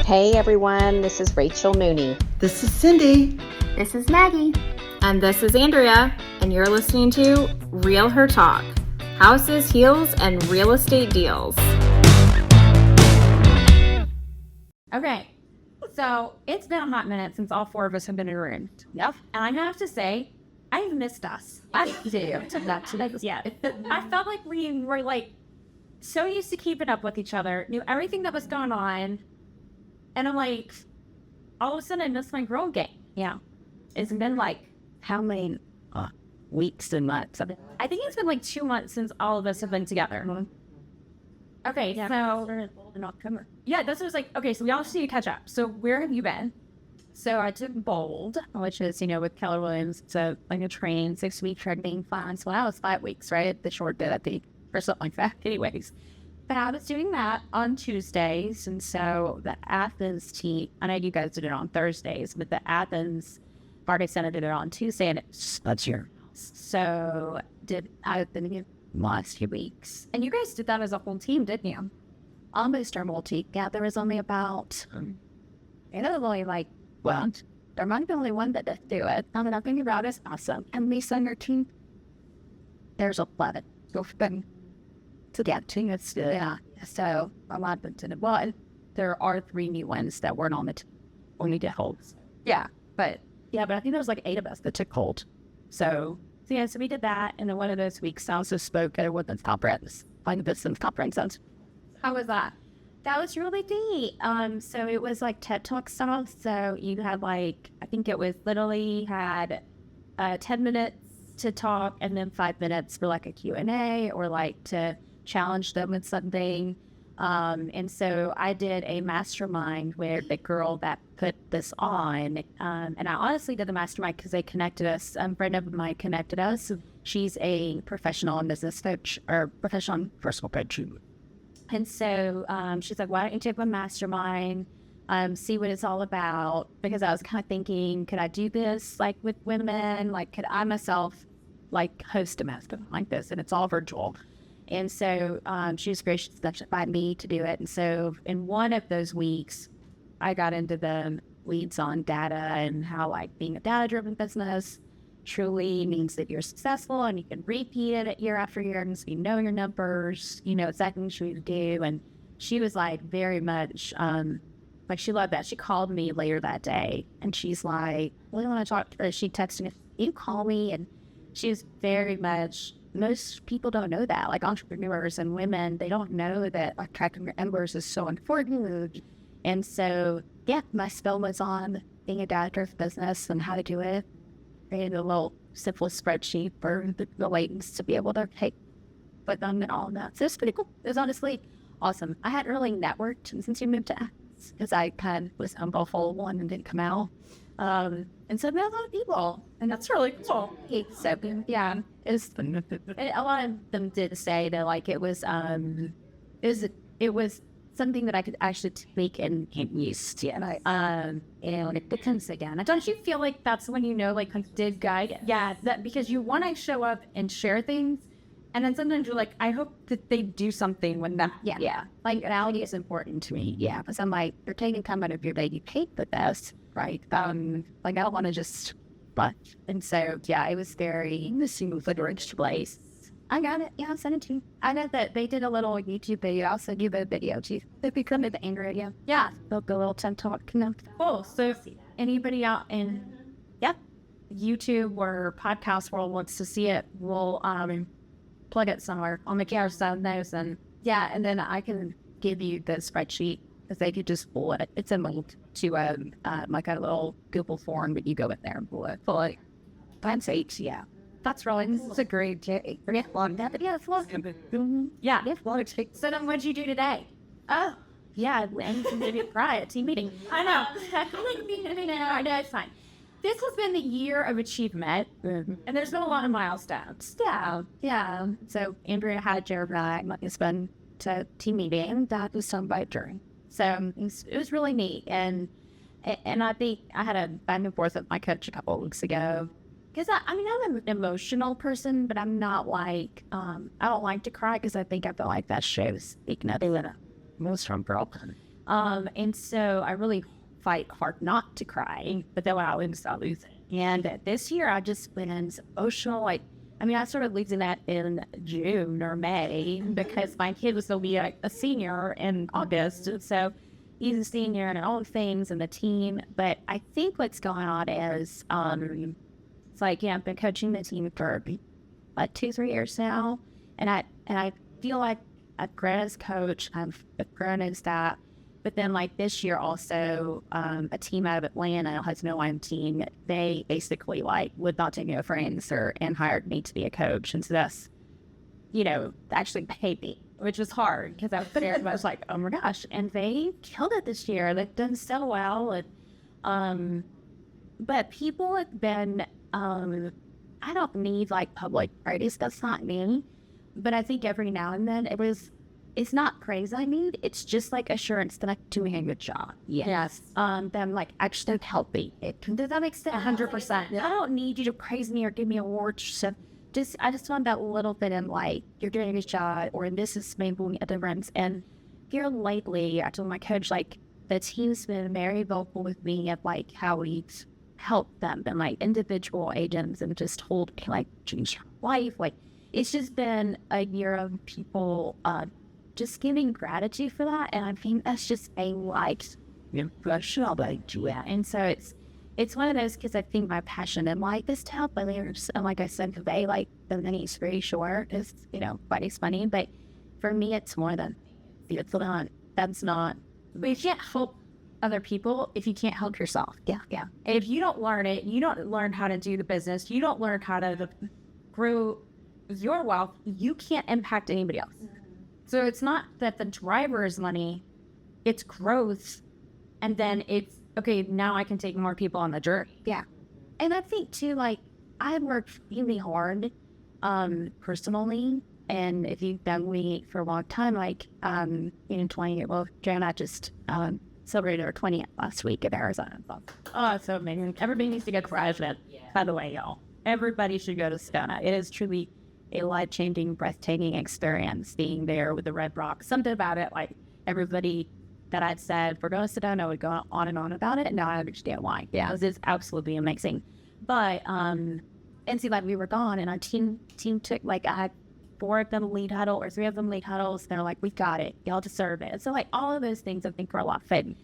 Hey everyone, this is Rachel Mooney. This is Cindy. This is Maggie. And this is Andrea, and you're listening to Real Her Talk, Houses, Heels, and Real Estate Deals. Okay, so it's been a hot minute since all four of us have been in a room. Yep. And I have to say, I've missed us. I do. Yeah. I felt like we were like so used to keeping up with each other, knew everything that was going on, and I'm like, all of a sudden I missed my girl game. Yeah. It's been like how many weeks and months? I think it's been like 2 months since all of us have been together. Mm-hmm. Okay, yeah. So in October. Yeah, this was like, okay, so we all just need to catch up. So where have you been? So I took Bold, which is, with Keller Williams. It's like a train, 6-week training class. Well, that was 5 weeks, right? The short bit, I think, or something like that. Anyways, but I was doing that on Tuesdays. And so the Athens team, I know you guys did it on Thursdays, but the Athens Market Center did it on Tuesday, and that's your house. So I've been here last few weeks. And you guys did that as a whole team, didn't you? Almost our whole team. Yeah, there was only about, well, there might be only one that did do it. Now that I'm thinking about it, it's awesome. And Lisa and her team, there's 11. So yeah, team is still, yeah. So a lot of them did it. Well, there are 3 new ones that weren't on the team. Only did holds. Yeah, but I think there was like 8 of us that took hold. So we did that. And then one of those weeks, I also spoke at a women's conference, find the business conference. How was that? That was really neat. So it was like TED Talk stuff. So you had I think it was literally had 10 minutes to talk and then 5 minutes for like a Q&A or to challenge them with something. And so I did a mastermind with the girl that put this on. And I honestly did the mastermind because they connected us. A friend of mine connected us. She's a professional business coach or professional personal coach. And so she's like, why don't you take my mastermind, see what it's all about? Because I was kind of thinking, could I do this with women? Could I myself host a mastermind like this? And it's all virtual. And so she was gracious enough to invite me to do it. And so in one of those weeks, I got into the weeds on data and how being a data-driven business truly means that you're successful and you can repeat it year after year. And so you know your numbers, exactly what you do. And she was very much, she loved that. She called me later that day and she's like, well, I want to talk to her. She texted me, you call me. And she was very much, most people don't know that. Entrepreneurs and women, they don't know that tracking your numbers is so important. And so, yeah, my spell was on being a data-driven business and how to do it. Created a little simple spreadsheet for the ladies to be able to put them and all that. So it's pretty cool. It was honestly awesome. I hadn't really networked since you moved to Athens because I kind of was on both full one and didn't come out. And so met a lot of people, and that's really cool. So yeah, and a lot of them did say that it was something that I could actually take and use. Yeah, and it depends again. Don't you feel like that's when did guide? Yeah, that because you want to show up and share things, and then sometimes you're like, I hope that they do something when that. Yeah. Reality is important to me. Yeah, because I'm you're taking time out of your day. You hate the best, right? I don't want to just. But and so yeah, it was very missing with a rich place. I got it. Yeah, I'll send it to you. I know that they did a little YouTube video. I'll send you the video too. They become the Andrea. Yeah. They'll go a little TED Talk. Cool. So if anybody out in YouTube or podcast world wants to see it, we'll plug it somewhere. I'll make our sound those and then I can give you the spreadsheet because they could just pull it. It's a link to a little Google form, but you go in there and pull it. Fancy. Yeah. That's really, this is a great day. Yeah, it's long. Yeah, it's long. So then what'd you do today? Oh, yeah, and maybe cry at team meeting. I know. I know, it's fine. This has been the year of achievement, and there's been a lot of milestones. Yeah. So Andrea had Jeremiah, my husband, to team meeting. That was done by during. So it was really neat. And I think I had a back and forth with my coach a couple of weeks ago. Because I'm an emotional person, but I'm not I don't like to cry because I think I feel like that shows nothing that a most from girl. And so I really fight hard not to cry, but then I always start losing. And this year I just been emotional. Like, I mean, I started losing that in June or May because my kid was going to be a senior in August. And so he's a senior and all the things and the team. But I think what's going on is, it's like, yeah, I've been coaching the team for like 2-3 years now. And I feel like I've grown as coach, I've grown as that. But then like this year also, a team out of Atlanta, has no one team, they basically like would not take no friends and hired me to be a coach. And so that's, actually paid me, which was hard because I was very much like, oh my gosh. And they killed it this year. They've done so well. And, but people have been, I don't need like public praise. That's not me. But I think every now and then it's not praise I need. It's just like assurance that I'm doing a good job. Yes. That I'm like actually helping. Does that make sense? 100%. I don't need you to praise me or give me awards. So I just want that little bit in like, you're doing a good job or this is making a difference. And here lately, I told my coach, like, the team's been very vocal with me of like how we've helped them and like individual agents and just told me like change your life. Like, it's just been a year of people just giving gratitude for that. And I think that's just a like, professional like do it. And so it's one of those, because I think my passion in life is to help others. And like I said, convey like the money is very short, is, money's funny. But for me, it's more than, that's not, but you can't help other people if you can't help yourself. Yeah. And if you don't learn it, you don't learn how to do the business, you don't learn how to grow your wealth, you can't impact anybody else. So it's not that the driver is money, it's growth. And then it's, okay, now I can take more people on the journey. Yeah. And I think too, like, I worked really hard, personally. And if you've been with me for a long time, like, 20, well, Joanna just, celebrated her 20th last week in Arizona. Oh, it's so amazing. Everybody needs to go to President, by the way, y'all. Everybody should go to Sedona. It is truly a life-changing, breathtaking experience being there with the Red Rock. Something about it, like, everybody that I'd said, we're going to Sedona, would go on and on about it, and now I understand why. Yeah, it's absolutely amazing. But, and see, like, we were gone, and our team took, like, I had 4 of them lead huddle, or 3 of them lead huddles. They're like, we got it. Y'all deserve it. So, like, all of those things I think are a lot of fun.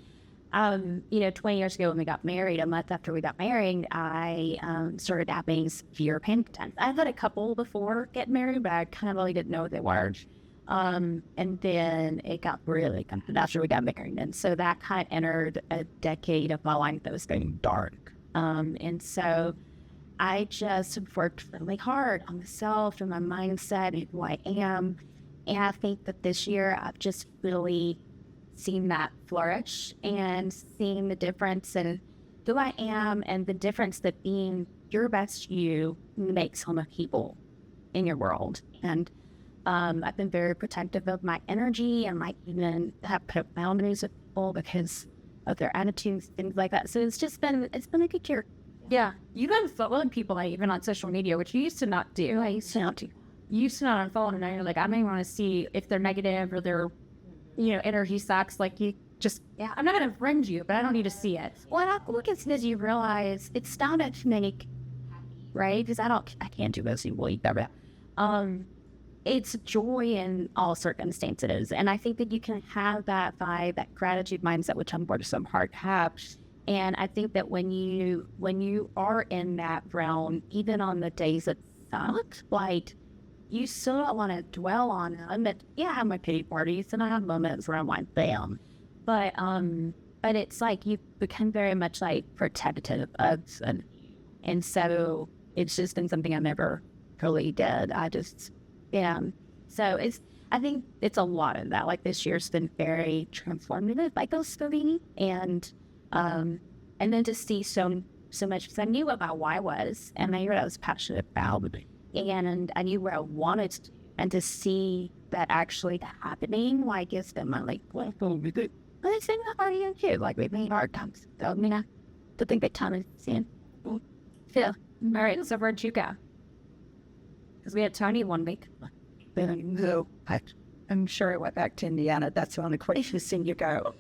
20 years ago when we got married, a month after we got married, I started having severe panic attacks. I've had a couple before getting married, but I kind of really didn't know what they were. And then it got really kind of after we got married. And so that kind of entered a decade of my life that was getting dark. And so I just worked really hard on myself and my mindset and who I am. And I think that this year I've just really seen that flourish and seeing the difference in who I am and the difference that being your best you makes on the people in your world. And I've been very protective of my energy and like even have put boundaries with people because of their attitudes, things like that. So it's been a good year. Yeah, you've been following people like even on social media, which you used to not do. I used to not do. You used to not unfollow, and now you're like, I don't even want to see if they're negative or their, energy sucks. Like you just, I'm not gonna friend you, but I don't need to see it. Well, I look at it as you realize it's not a make, right? Because I can't do this. You will eat that. It's joy in all circumstances, and I think that you can have that vibe, that gratitude mindset, which I'm working so hard to have. And I think that when you are in that realm, even on the days that suck, like you still don't want to dwell on them. But I have my pity parties and I have moments where I'm like, bam. But it's like you become very much like protective of, and so it's just been something I never really did. So I think it's a lot of that. Like this year's been very transformative, like those for me, and then to see so much, because I knew about why I was, and I knew what I was passionate about, and I knew where I wanted to, and to see that actually happening, like it's been my like, what we do? But it's been hard too. Like we've made hard times. So I mean, I think that time is seeing. Yeah. All right. So where'd you go? Because we had Tony one week. No, I'm sure it went back to Indiana. That's the only question you go.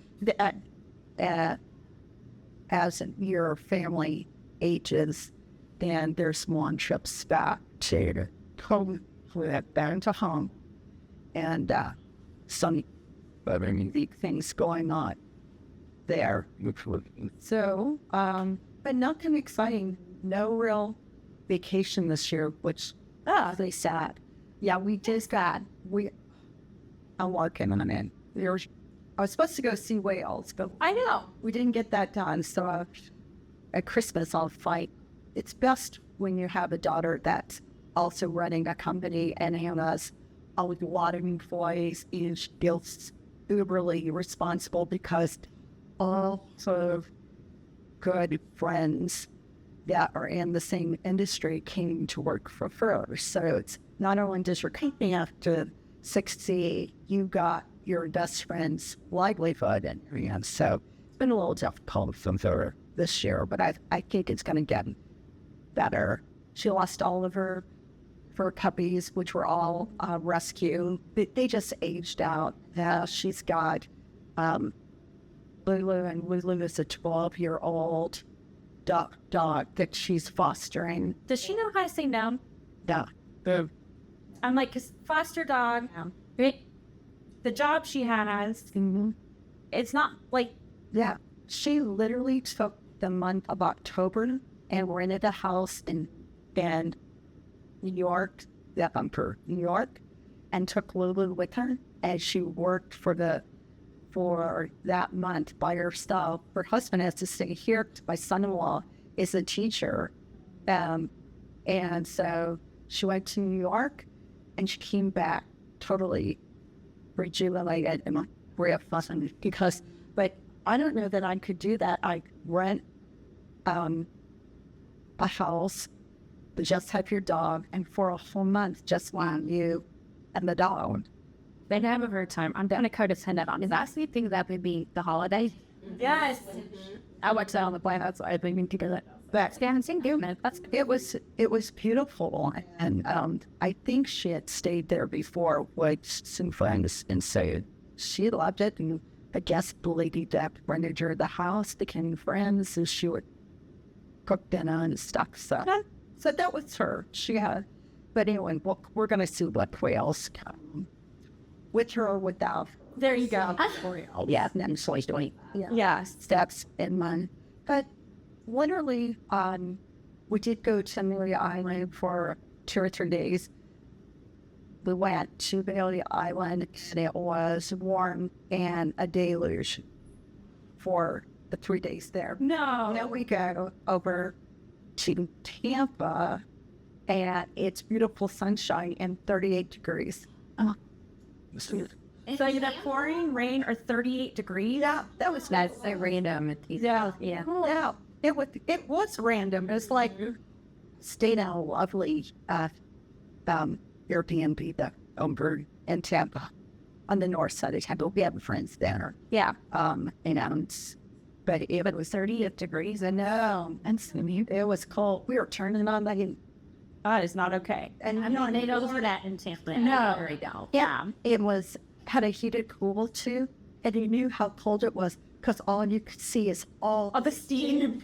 as your family ages, then there's more trips back to home, back to home, and some unique things going on there. So, but nothing exciting. No real vacation this year, which they sad. Yeah, we just got I'm working on it. I was supposed to go see whales, but I know. we didn't get that done. So at Christmas, I'll fight. It's best when you have a daughter that's also running a company and has a lot of employees and she feels uberly responsible because all of good friends that are in the same industry came to work for her. So it's not only does your company have to succeed, you got your best friend's livelihood. And so it's been a little difficult for her this year, but I think it's going to get better. She lost all of her puppies, which were all rescue. They just aged out. Now she's got Lulu, and Lulu is a 12-year-old dog that she's fostering. Does she know how to say no? Yeah. I'm like, because foster dog, right? The job she has, it's not like... Yeah. She literally took the month of October and rented a house in New York, New York, and took Lulu with her, and she worked for that month by herself. Her husband has to stay here. My son-in-law is a teacher, and so she went to New York, and she came back totally rejuvenated and real fun because. But I don't know that I could do that. I rent a house, just have your dog, and for a whole month, just want you and the dog. They have a hard time. I'm going to codependent on it. Is that something that would be the holidays? Yes. I watched that on the plane outside. They need to get that. But it was beautiful, and I think she had stayed there before with some friends, and so she loved it. And I guess the lady that rented her the house became friends, and she would cook dinner and stuff. So that was her. She had, but anyway, we're gonna see what whales come with her or without. There you go. Yeah, and so he's doing steps in mine, but. Literally, we did go to Amelia Island for 2 or 3 days. We went to Amelia Island, and it was warm and a deluge for the 3 days there. No. Then we go over to Tampa, and it's beautiful sunshine and 38 degrees. So you had pouring rain or 38 degrees? Yeah, that was That's so random. Yeah. Yeah. It was random. It was like stayed at a lovely Airbnb that over in Tampa on the north side of Tampa. We have friends there. Yeah. But it was 38 degrees. I know. And it was cold. We were turning on the heat. That is not okay. And I'm not able to do that in Tampa. No. There we go. Yeah. It was had a heated pool too, and you knew how cold it was. Because all you could see is all the steam.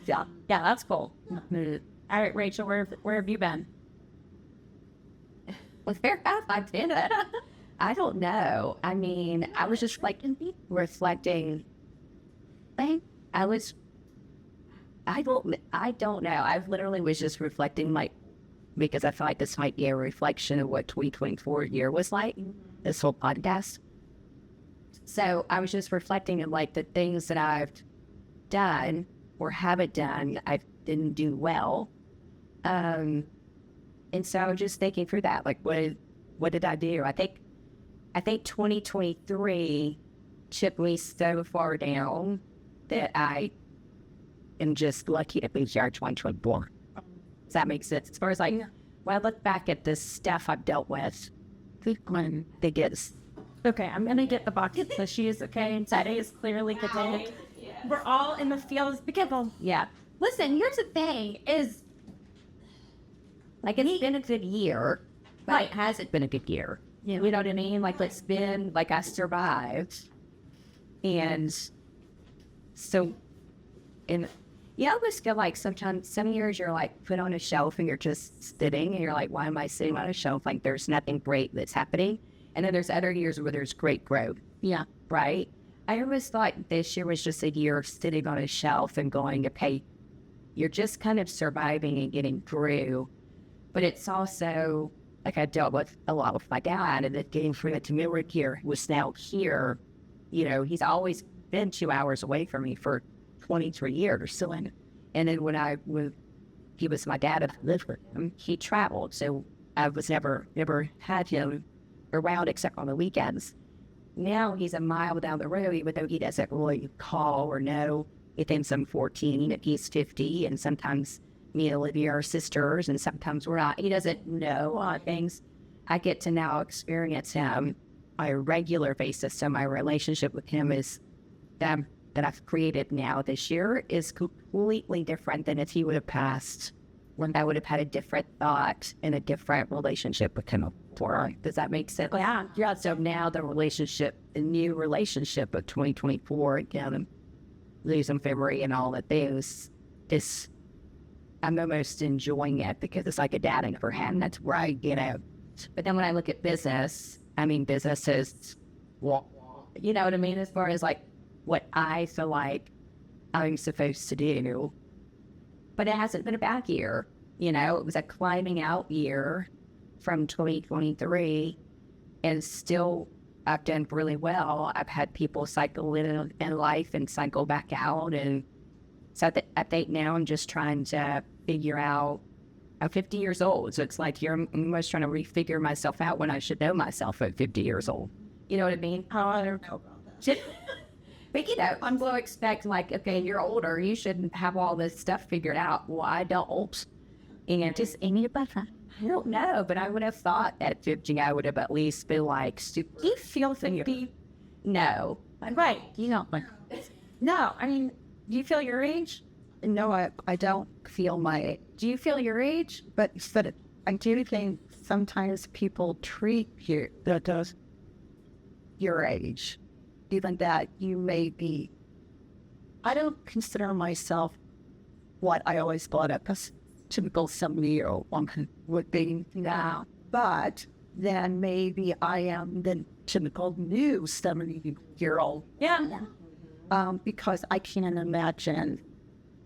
Yeah, that's cool. All right, Rachel, where have you been? Where have I been? I don't know. I mean, I was just like reflecting. I don't know. I literally was just reflecting, like, because I feel like this might be a reflection of what 2024 year was like. This whole podcast. So I was just reflecting on like the things that I've done or haven't done, I didn't do well. And so I was just thinking through that, like what did I do? I think 2023 took me so far down that I am just lucky to be here 2024. Does that make sense? As far as like, when I look back at the stuff I've dealt with, when they get. Okay, I'm gonna get the bucket so she is okay. Today is clearly the day. We're all in the fields. Be careful. Yeah. Listen, here's the thing is, like, it's been a good year, but it hasn't been a good year. You know what I mean? Like, it's been, like, I survived. And so, and you always feel like sometimes, some years you're like put on a shelf and you're just sitting and you're like, why am I sitting on a shelf? Like, there's nothing great that's happening. And then there's other years where there's great growth. Yeah. Right? I always thought this year was just a year of sitting on a shelf and going, okay, you're just kind of surviving and getting through. But it's also, like, I dealt with a lot with my dad, and then getting through it to Millward here was now here. You know, he's always been 2 hours away from me for 23 years. So, and then when he was my dad, I lived with him, he traveled. So I was never had him around except on the weekends. Now he's a mile down the road, even though he doesn't really call or know. He thinks I'm 14 and he's 50, and sometimes me and Olivia are sisters, and sometimes we're not. He doesn't know a lot of things. I get to now experience him on a regular basis. So my relationship with him is that I've created now this year is completely different than if he would have passed, when I would have had a different thought and a different relationship with him before. Does that make sense? Yeah. So now the new relationship of 2024, again, I'm losing February and all of those, I'm almost enjoying it because it's like a dad I never had, and that's where I get out. But then when I look at business, I mean, business is, you know what I mean, as far as like what I feel like I'm supposed to do. But it hasn't been a bad year. You know, it was a climbing out year from 2023, and still I've done really well. I've had people cycle in life and cycle back out. And so I think now I'm just trying to figure out, I'm 50 years old. So it's like I'm almost trying to refigure myself out when I should know myself at 50 years old. You know what I mean? I don't know about that. But, you know, I'm going to expect, like, okay, you're older, you shouldn't have all this stuff figured out. Well, I don't. And just, I don't know, but I would have thought at 50, I would have at least been like, do you feel 50? No. Right. You know, like, no, I mean, do you feel your age? No, I don't feel my age. Do you feel your age? But I do think sometimes people treat you that does your age, even that you may be. I don't consider myself what I always thought of as typical 70-year-old woman would be now. But then maybe I am the typical new 70-year-old. Yeah. Because I can't imagine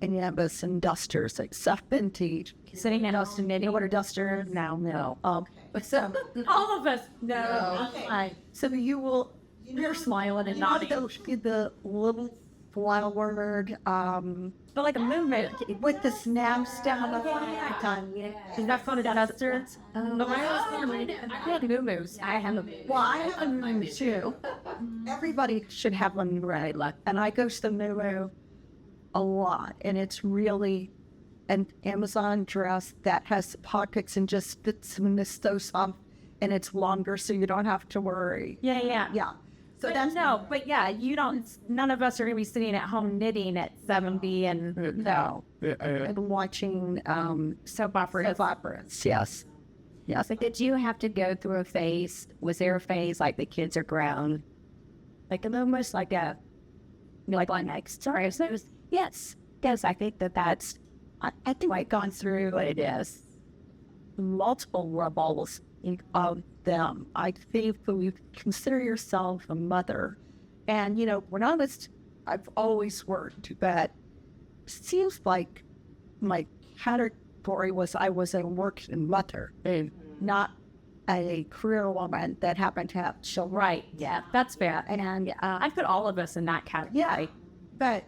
any of us in dusters except vintage. Sitting in Austin, maybe what are dusters? No. But so all of us know. Okay. So You're smiling and nodding. The little flowered, But like a movement with the snaps down the time. Is that fun at dusters? I had moo-moos. I have a Well, I have a moo too. Everybody should have a moo, right? And I go to the moo a lot, and it's really an Amazon dress that has pockets and just fits in this so soft, and it's longer, so you don't have to worry. Yeah. So none of us are going to be sitting at home knitting at 70 and no. I've been watching soap operas. Yes. Like, did you have to go through a phase? Was there a phase like the kids are grown? Like almost like a, like one next. Sorry, so it was, yes. I think that's, I think I've gone through what it is. Multiple levels of them. I think that you consider yourself a mother. And, you know, when I've always worked, but it seems like my category was I was a working mother, not a career woman that happened to have children. Right. Yeah, that's fair. And I put all of us in that category. Yeah. But,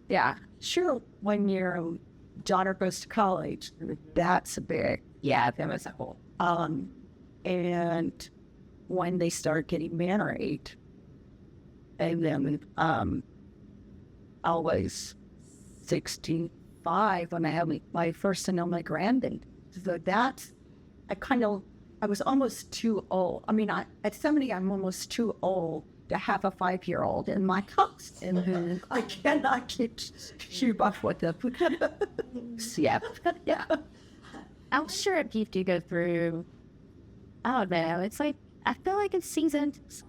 yeah, sure, when your daughter goes to college, that's a big, that was a whole. And when they start getting married, and then I was 65 when I had my first and only grandbaby. So that's, I was almost too old. I mean, at 70, I'm almost too old to have a 5-year-old in my house. And I cannot keep up with them. Yeah. I'm sure if you do go through, I don't know, it's like, I feel like it's seasoned. So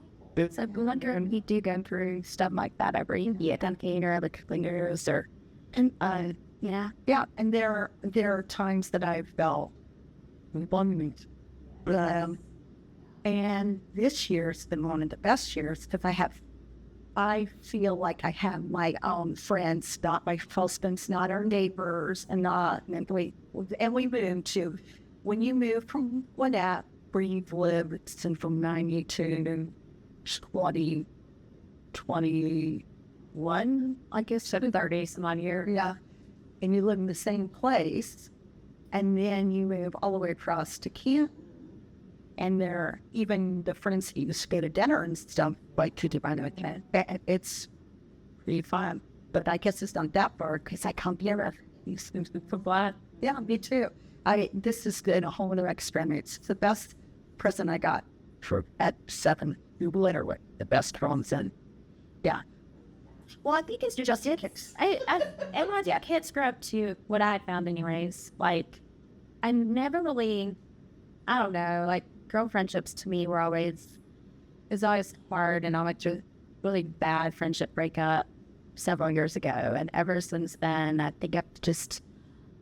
I'm wondering if you do go through stuff like that every year, or other fingers or, and Yeah, and there are times that I've felt abundant. And this year's been one of the best years because I feel like I have my own friends, not my husband's, not our neighbors, and we moved to, when you move from Gwinnett, where you've lived since from 92 to 2021, I guess, 30 some odd years. Yeah. And you live in the same place, and then you move all the way across to Kent, and there, even the friends that used to go to dinner and stuff, like to divide with that, it's pretty fun. But I guess it's not that far because I come here. Yeah, me too. This has been a whole new experience. It's the best present I got at 7. Literally the best crumbs, and yeah. well, I think it's just it. I can't scrub to what I found anyways. Like, I never really, I don't know, like girl friendships to me were always hard, and I went through really bad friendship breakup several years ago, and ever since then I think I've just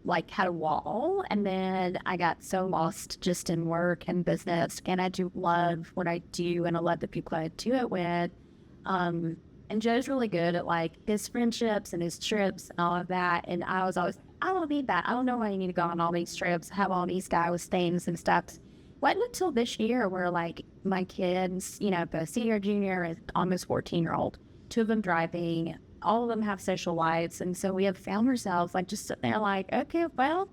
like had a wall, and then I got so lost just in work and business, and I do love what I do, and I love the people I do it with. And Joe's really good at like his friendships and his trips and all of that, and I was always, I don't need that. I don't know why you need to go on all these trips, have all these guys things and stuff. Wasn't until this year where like my kids, both senior, junior, and almost 14-year-old, 2 of them driving, all of them have social lives, and so we have found ourselves like just sitting there like, okay, well,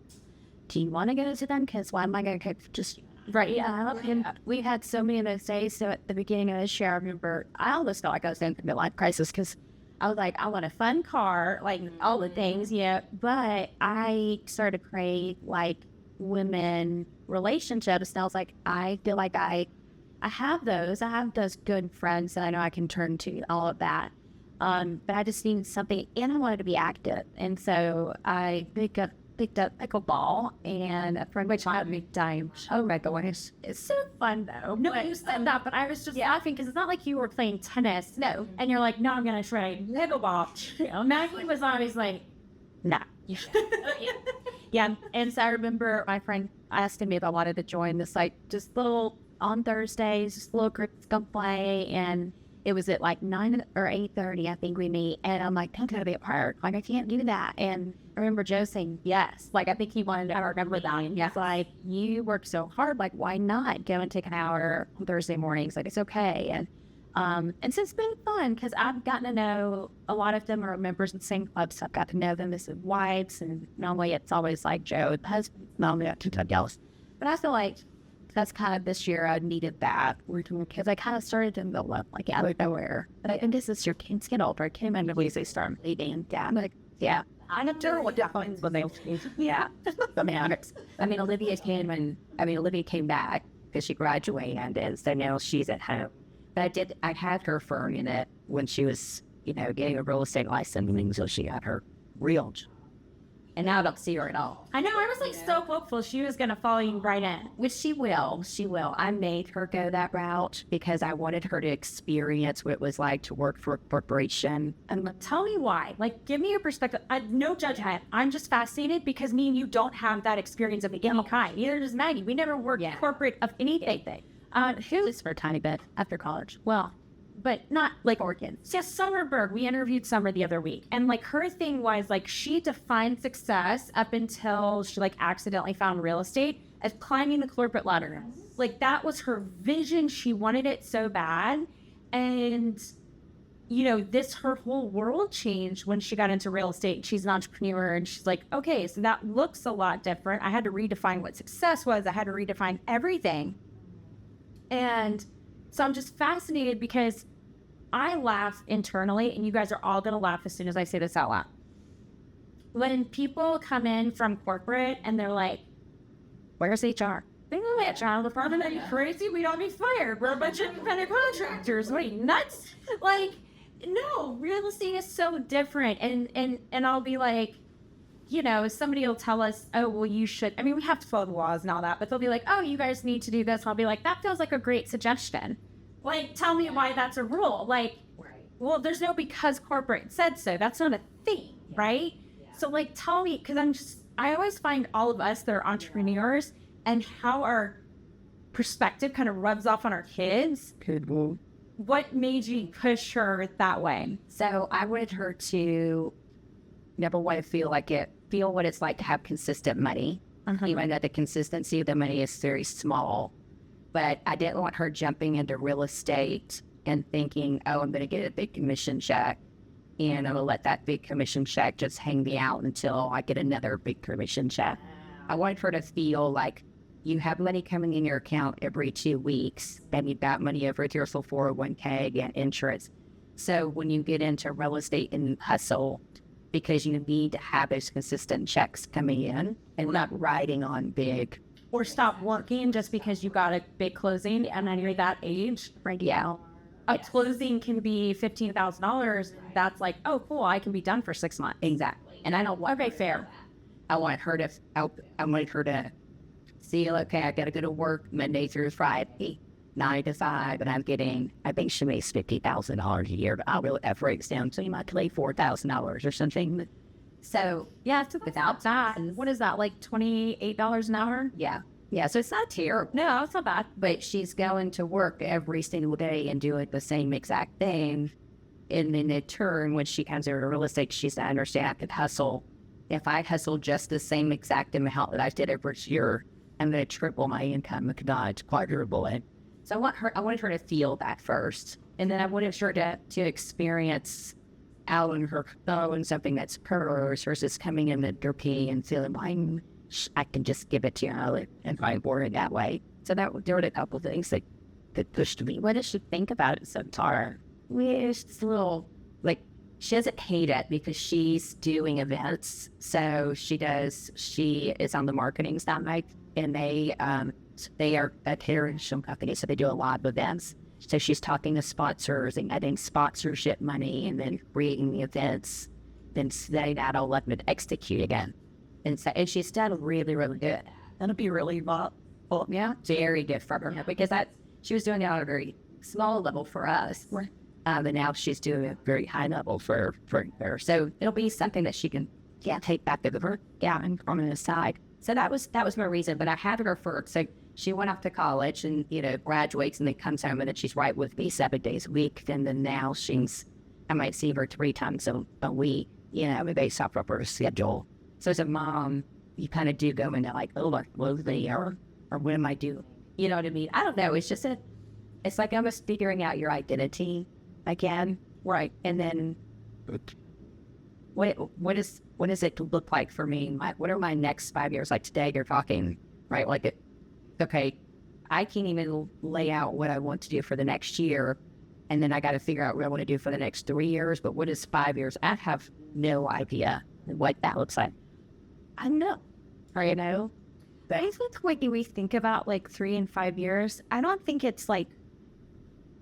do you want to go to them? Because why am I going to just right? Yeah, and we had so many of those days. So at the beginning of this year, I remember I almost felt like I was in a midlife crisis because I was like, I want a fun car, like all the things, but I started to crave like women relationships, and I was like, I feel like I have those. I have those good friends that I know I can turn to, all of that. But I just need something, and I wanted to be active. And so I picked up pickleball, and a friend which had me time. Oh my gosh. It's so fun though. No, you said that, but I was just laughing because it's not like you were playing tennis. No. And you're like, no, I'm going to try pickleball. Maggie was always like, nah. Yeah. And so I remember my friend asking me if I wanted to join this, like, just little, on Thursdays, just little groups go play, and it was at like 9 or 8:30, I think we meet. And I'm like, I'm going to be a part. Like, I can't do that. And I remember Joe saying yes. Like, I think he wanted to, I remember that. And he's like, you work so hard. Like, why not go and take an hour on Thursday mornings? Like, it's okay. And so it's been fun because I've gotten to know a lot of them are members of the same club. So I've got to know them as wives. And normally it's always like Joe, the husband, normally else. But I feel like that's kind of this year I needed that because I kind of started to build up like out of nowhere. But I guess as your kids get older, I came into ways they start leaving. Yeah, like, yeah. I don't know what that means when they yeah. Olivia came back because she graduated, and so now she's at home. But I had her for a minute when she was, getting a real estate license until she got her real job. And now I don't see her at all. I know, I was like so hopeful she was going to follow you right in. Which she will. I made her go that route because I wanted her to experience what it was like to work for a corporation. And tell me why. Like, give me your perspective. No judgment. I'm just fascinated because me and you don't have that experience of any kind. Neither does Maggie. We never worked corporate of anything. Who is for a tiny bit after college? Well, but not like Oregon. So Summerberg, we interviewed Summer the other week, and like her thing was like she defined success up until she like accidentally found real estate as climbing the corporate ladder. Like that was her vision. She wanted it so bad, and her whole world changed when she got into real estate. She's an entrepreneur, and she's like, okay, so that looks a lot different. I had to redefine what success was. I had to redefine everything, and so I'm just fascinated because I laugh internally, and you guys are all going to laugh as soon as I say this out loud. When people come in from corporate and they're like, where's HR? They go, HR department, are you crazy? We'd all be fired. We're a bunch of independent contractors. What are you, nuts? Like, no, real estate is so different. And I'll be like, you know, somebody will tell us, oh, well, you should, I mean, we have to follow the laws and all that, but they'll be like, oh, you guys need to do this. And I'll be like, that feels like a great suggestion. Like, tell me why that's a rule. Like, well, there's no because corporate said so. That's not a thing, right? So, like, tell me, because I always find all of us that are entrepreneurs and how our perspective kind of rubs off on our kids. What made you push her that way? So I wanted her to never want to feel what it's like to have consistent money, even though the consistency of the money is very small. But I didn't want her jumping into real estate and thinking, oh, I'm going to get a big commission check, and I'm going to let that big commission check just hang me out until I get another big commission check. I wanted her to feel like you have money coming in your account every 2 weeks, and you've got money over your 401k and insurance. So when you get into real estate and hustle, because you need to have those consistent checks coming in and not riding on big. Or stop working just because you got a big closing and then you're that age. Right. Yeah. A closing can be $15,000. That's like, oh, cool, I can be done for 6 months. Exactly. And I don't want Okay, fair. I wanted her to see, okay, I got to go to work Monday through Friday, 9 to 5, and I think she makes $50,000 a year, but I'll really that breaks down to like $4,000 or something. So Yeah, it's without that. What is that, like $28 an hour? yeah. So it's not terrible, No, it's not bad. but she's going to work every single day and doing the same exact thing. And then in turn, when she comes over to real estate, she's not understand I could hustle. If I hustle just the same exact amount that I did every year, I'm going to triple my income, if not quadruple it. So I wanted her to feel that first. And then I wanted her to experience out on her phone something that's hers versus coming in at her pay and feeling like I can just give it to you and find for it that way. So there were a couple things that pushed me. What does she think about it so far? It's just a little, like, she doesn't hate it because she's doing events. So she is on the marketing side, and they are a terrorism company, so they do a lot of events. So she's talking to sponsors and getting sponsorship money and then creating the events, then setting that all up and execute again. And she's done really, really good. That'll be really Yeah, very good for her because she was doing it on a very small level for us. And now she's doing a very high level for her. So it'll be something that she can take back to her and on the side. So that was my reason. But I had her first. So she went off to college and, graduates and then comes home and then she's right with me 7 days a week. And then now I might see her 3 times a week, based off of her schedule. So as a mom, you kind of do go into like, oh, what was me or what am I doing? You know what I mean? I don't know. It's just it's like almost figuring out your identity again. Right. And then what does it look like for me? What are my next 5 years? Like today you're talking, right? Like, okay, I can't even lay out what I want to do for the next year. And then I got to figure out what I want to do for the next 3 years. But what is 5 years? I have no idea what that looks like. I know. But I think when we think about like 3 and 5 years, I don't think it's like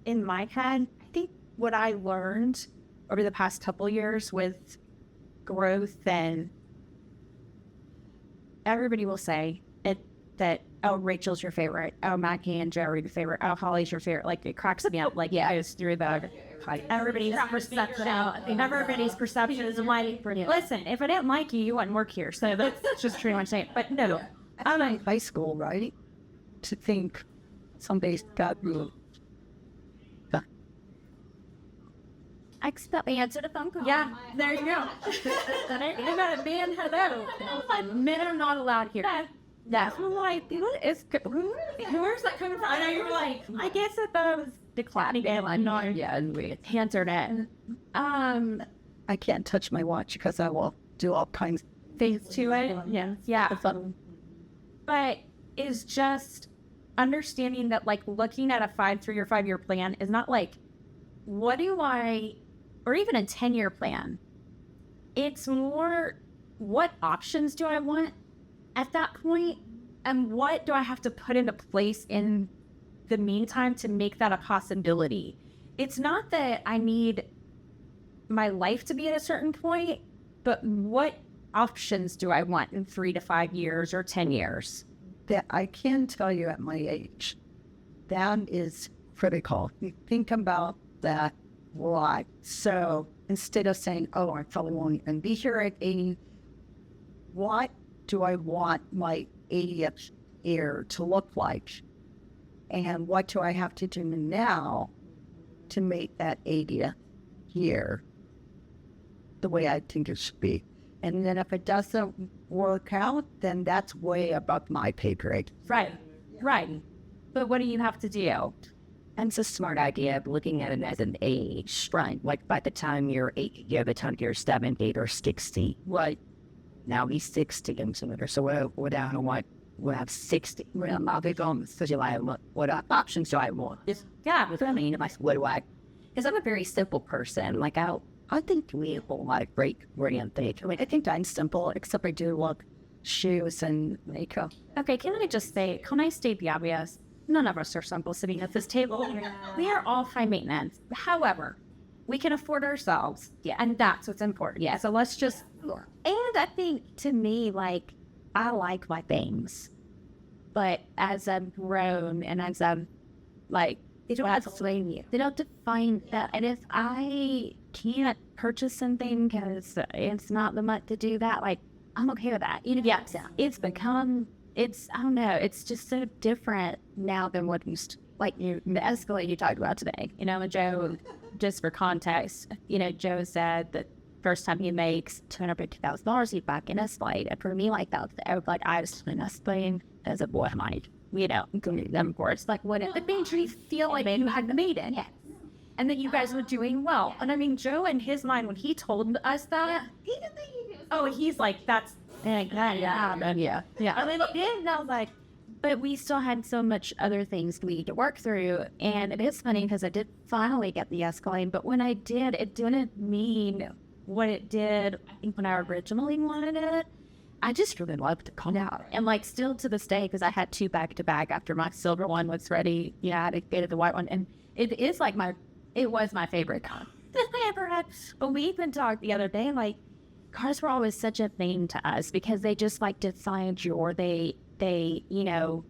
in my head. I think what I learned over the past couple years with growth, and everybody will say that, oh, Rachel's your favorite. Oh, Maggie and Jerry your favorite. Oh, Holly's your favorite. Like, it cracks me up. Like, yeah, I was through the everybody's perception is like, listen, if I didn't like you, you wouldn't work here. So that's just pretty much it. But no, I'm in high school, right? To think somebody's got me. I accidentally answered a phone call. Yeah, there you go. You got a man, hello. Men are not allowed here. That's like, where's that coming from? I know you were like, I guess I thought it was declining. And we answered it. I can't touch my watch because I will do all kinds of things to it. Yeah. But is just understanding that, like, looking at a 3 or 5 year plan is not like, or even a 10-year plan. It's more, what options do I want at that point, and what do I have to put into place in the meantime to make that a possibility? It's not that I need my life to be at a certain point, but what options do I want in 3 to 5 years or 10 years? That I can tell you at my age, that is critical. You think about that a lot. So instead of saying, oh, I probably won't even be here at 80, what do I want my 80th year to look like? And what do I have to do now to make that 80th year the way I think it should be? And then if it doesn't work out, then that's way above my pay grade. Right. But what do you have to do? And it's a smart idea of looking at it as an age, right? Like by the time you're 80, by the time you're 70 or 60, right? Now he's 60 and so what down and what we'll have 60. Well, I'll be going to July. What options do I want? Yeah. I mean, what do I? Because I'm a very simple person. Like I think we have a lot of great things. I mean, I think I'm simple, except I do love shoes and makeup. Okay, can I state the obvious? None of us are simple sitting at this table. We are all high maintenance. However, we can afford ourselves. Yeah. And that's what's important. Yeah. So let's just, And I think, to me, like, I like my things. But as I've grown and as I'm, like, they don't define you. They don't define that. And if I can't purchase something because it's not the month to do that, like, I'm okay with that. You know, yeah, it's become, I don't know, it's just so different now than what used to, like, the Escalade you talked about today. you know, Joe, just for context, you know, Joe said that first time he makes $250,000, he'd back in Escalade. And for me, like, that, I was in Escalade as a boy, you know, them, of course, like, what it made you feel like you had made it. Yes. And that you guys were doing well. And I mean, Joe, in his mind, when he told us that, he's like, that's, Yeah. I mean, and I was like, But we still had so much other things we need to work through. And it is funny because I did finally get the Escalade, but when I did, it didn't mean what it did, I think, when I originally wanted it. I just really loved to come out. And, like, still to this day, because I had 2 back-to-back after my silver one was ready, I had to get the white one. And it is like it was my favorite car that I ever had. But we even talked the other day, like, cars were always such a thing to us because they just, like, defined you, or they, you know,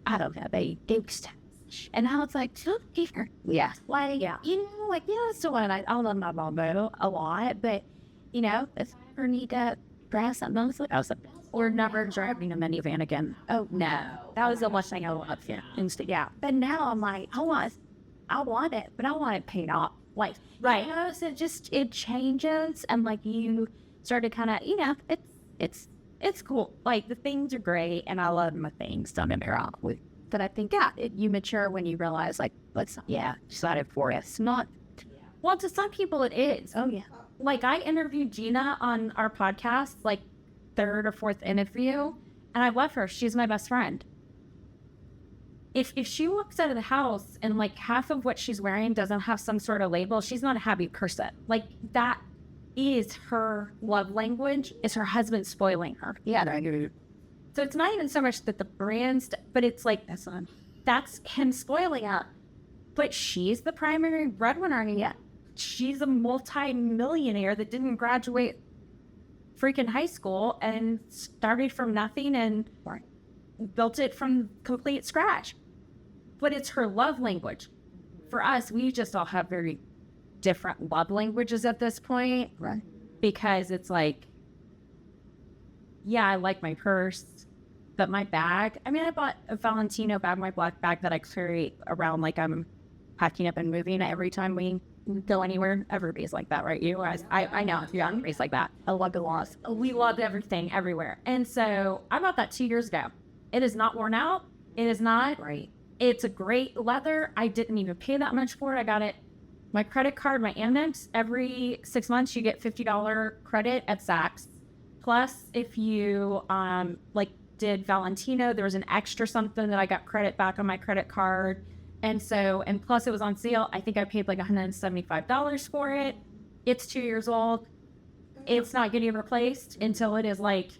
I don't know, they touch. And now it's like, here. Yeah. Like, you know, like, so I love my Volvo a lot, but, you know, if I ever need to grab something else, or never driving a minivan again. oh, no. That was the one thing I loved. Yeah. But now I'm like, I want it, but I want it paid off. Like, Right. You know, so it changes, and, like, you start to kind of, you know, it's cool. Like, the things are great, and I love my things, don't get me wrong. But I think, you mature when you realize, like, it's not it for you. It's not. Well, to some people it is. Oh, yeah. Like, I interviewed Gina on our podcast, like, 3rd or 4th interview, and I love her. She's my best friend. If she walks out of the house and, like, half of what she's wearing doesn't have some sort of label, she's not a happy person. Like, that is her love language, is her husband spoiling her. Yeah, I agree. So it's not even so much that the brands, but it's like, that's him spoiling her. But she's the primary breadwinner. Yeah. She's a multi-millionaire that didn't graduate freaking high school and started from nothing and built it from complete scratch. But it's her love language. For us, we just all have very different love languages at this point. Right. Because it's like, I like my purse, but my bag, I mean, I bought a Valentino bag, my black bag that I carry around like I'm packing up and moving every time we go anywhere. Everybody's like that, right? I know, if you're everybody's like that. I love the loss. We love everything everywhere. And so I bought that 2 years ago. It is not worn out. It is not. Right. It's a great leather. I didn't even pay that much for it. I got it. My credit card, my Amex, every 6 months you get $50 credit at Saks. Plus, if you did Valentino, there was an extra something that I got credit back on my credit card. And plus it was on sale. I think I paid like $175 for it. It's 2 years old. It's not getting replaced until it is like,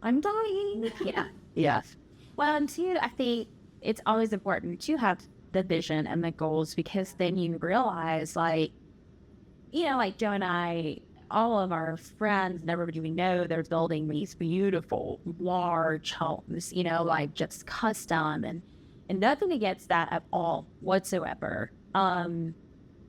I'm dying. Yeah. Yes. Well, and too, I think it's always important to have the vision and the goals, because then you realize, like, you know, like Joe and I all of our friends and everybody we know, they're building these beautiful, large homes, you know, like just custom and nothing against that at all whatsoever.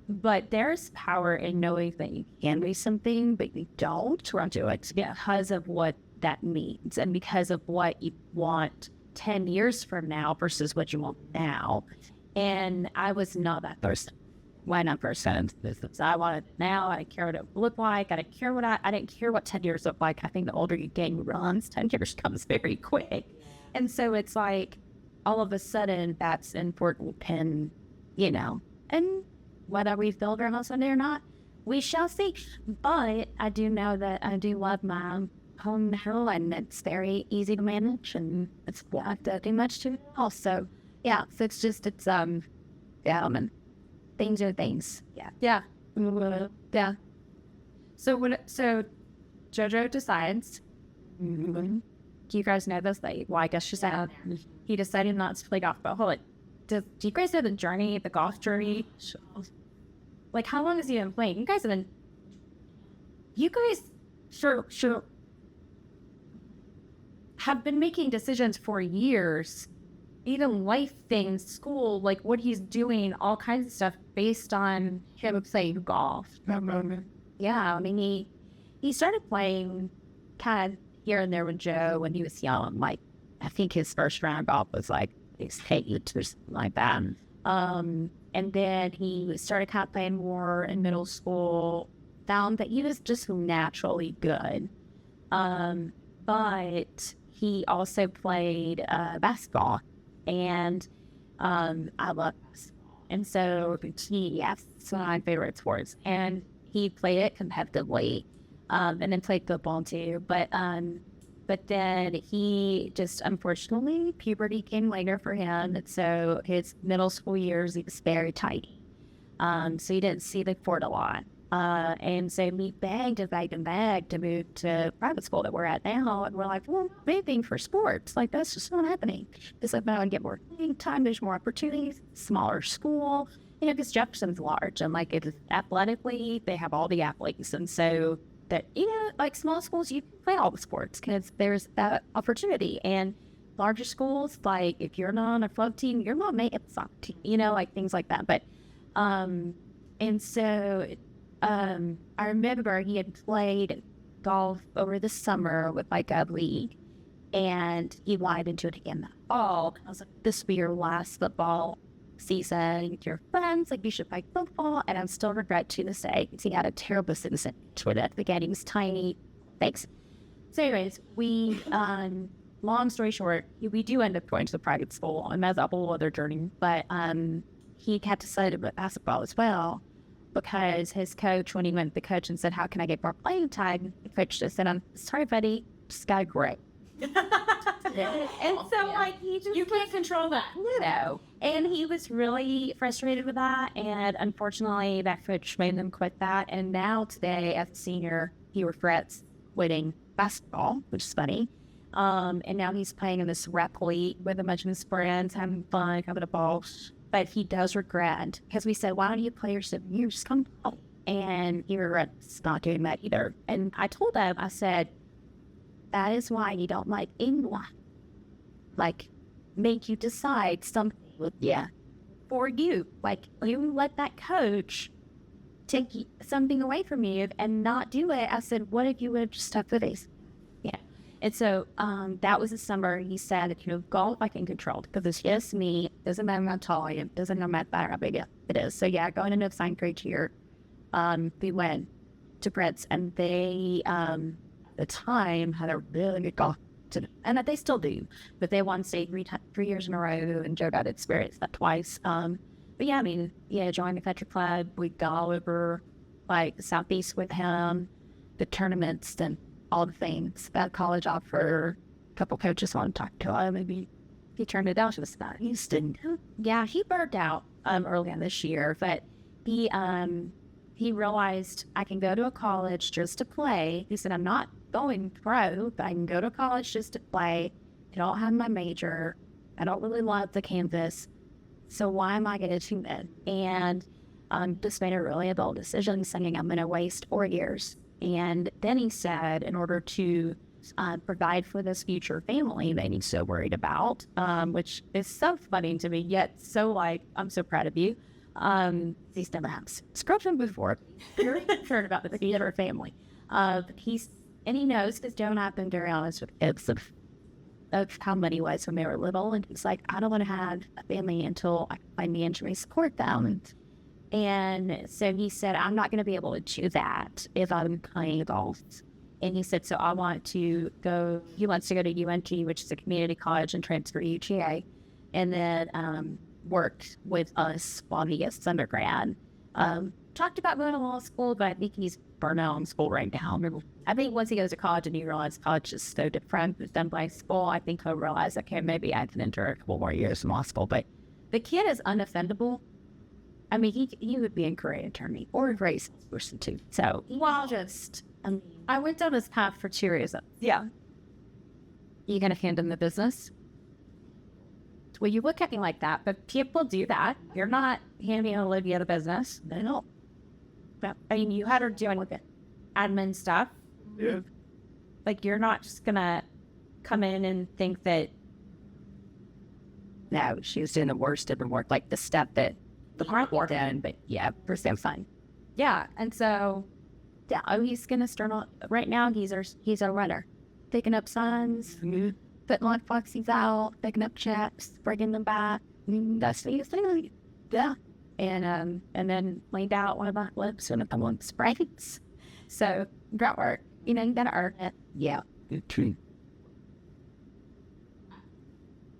But there's power in knowing that you can be something, but you don't want to do it because of what that means and because of what you want 10 years from now versus what you want now. And I was not that person when I first got into business. I wanted it now. I didn't care what it looked like. I didn't care what I didn't care what 10 years looked like. I think the older you get, you realize 10 years comes very quick. And so it's like all of a sudden that's important and, you know, and whether we build our house one day or not, we shall see. But I do know that I do love my home now, and it's very easy to manage, and it's not too much to also. Yeah, so it's just and things are things. Yeah. So JoJo decides. Do you guys know this? Well, I guess she said he decided not to play golf. But hold it. Do you guys know the journey, the golf journey? Like, how long has he been playing? You guys sure have been making decisions for years, even life things, school, like what he's doing, all kinds of stuff based on him playing golf. Yeah, I mean, he started playing kind of here and there with Joe when he was young. Like, I think his first round of golf was like his 8 or something like that. And then he started kind of playing more in middle school, found that he was just naturally good. But he also played basketball, and I love basketball. And so it's one of my favorite sports. And he played it competitively, and then played football too. But then he just, unfortunately, puberty came later for him. And so his middle school years, he was very tiny. So he didn't see the court a lot. And so we begged to move to private school that we're at now. And we're like, well, anything for sports. Like, that's just not happening. It's like, I get more time, there's more opportunities, smaller school. You know, because Jefferson's large. And like, it's athletically, they have all the athletes. And so that, you know, like small schools, you can play all the sports because there's that opportunity. And larger schools, like if you're not on a club team, you're not making a soccer team, you know, like things like that. But, and so, I remember he had played golf over the summer with like a league, and he wanted to do it again that fall. I was like, this will be your last football season with your friends, like you should play football. And I still regret to this day because he had a terrible season toward it. Again, he was tiny. Thanks. So anyways, we long story short, we do end up going to the private school, and that's a whole other journey. But he had decided with basketball as well, because his coach, when he went to the coach and said, how can I get more playing time, the coach just said, I'm sorry, buddy, just got great. And so, like, he just... You can't control that. No. And he was really frustrated with that. And unfortunately, that coach made him quit that. And now today, as a senior, he regrets quitting basketball, which is funny. And now he's playing in this rep league with a bunch of his friends, having fun, having a ball. But he does regret, because we said, why don't you play your 7 years? Just come home. And he regrets not doing that either. And I told him, I said, that is why you don't like anyone. Like, make you decide something for you. Like, you let that coach take something away from you and not do it. I said, what if you would have just stuck with it? Yeah. And so that was the summer. He said, you know, golf I can control, because it's just me. Doesn't matter how tall I am. Doesn't matter how big it is. So yeah, going into the 9th grade year, we went to Brett's, and they at the time had a really good golf team, and that they still do. But they won state 3 years in a row, and Joe got to experience that twice. But yeah, I mean, yeah, joined the country club. We go all over like the Southeast with him, the tournaments and all the things. That college offer, a couple coaches wanted to talk to him. Maybe he turned it down. She was not Houston. Yeah, he burned out early on this year, but he realized, I can go to a college just to play. He said, I'm not going pro, but I can go to college just to play. I don't have my major. I don't really love the campus. So why am I going to do that? And just made a really adult decision, saying I'm going to waste 4 years And then he said, in order to provide for this future family that he's so worried about, which is so funny to me, yet so like, I'm so proud of you. He's never had a girlfriend before. Very concerned about the future family. He knows because Joan and I have been very honest with kids of how money was when they were little. And he's like, I don't want to have a family until I financially support them. And so he said, I'm not going to be able to do that if I'm playing golf. And he said, so he wants to go to UNT, which is a community college, and transfer to UGA, and then worked with us while he gets undergrad. Talked about going to law school, but I think he's burnt out on school right now. I think once he goes to college and he realizes college is so different than by school, I think he'll realize, okay, maybe I can enter a couple more years in law school. But the kid is unoffendable. I mean, he would be a great attorney or a great person too. So, I went down this path for 2 reasons. Yeah. You gonna hand him the business? Well, you look at me like that, but people do that. You're not handing Olivia the business. no. But, I mean, you had her doing with it admin stuff. Yeah. Like, you're not just gonna come in and think that. No, she was doing the worst of the work, like the step that the hard work done, but yeah, for so fun. Yeah, and so Yeah, he's gonna start on right now. He's a runner, picking up signs, putting lock boxes out, picking up checks, bringing them back. That's what he's doing. Yeah, and then laid out one of my lips and a couple of sprites. So great work. You gotta earn it. Yeah.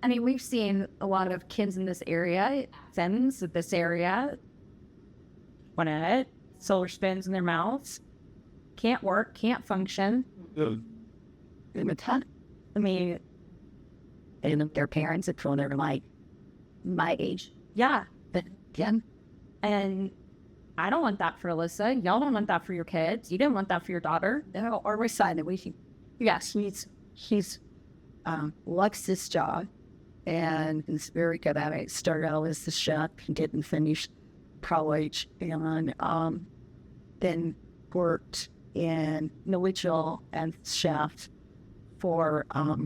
I mean, we've seen a lot of kids in this area, sends of this area, want to solar spins in their mouths, can't work, can't function. I mean, and their parents had told them like my age. Yeah. But again, And I don't want that for Alyssa. Y'all don't want that for your kids. You didn't want that for your daughter. No, or we're signing that yes, he's likes this job and is very good at it. Started out as a chef, he didn't finish college, and then worked in individual and chef for a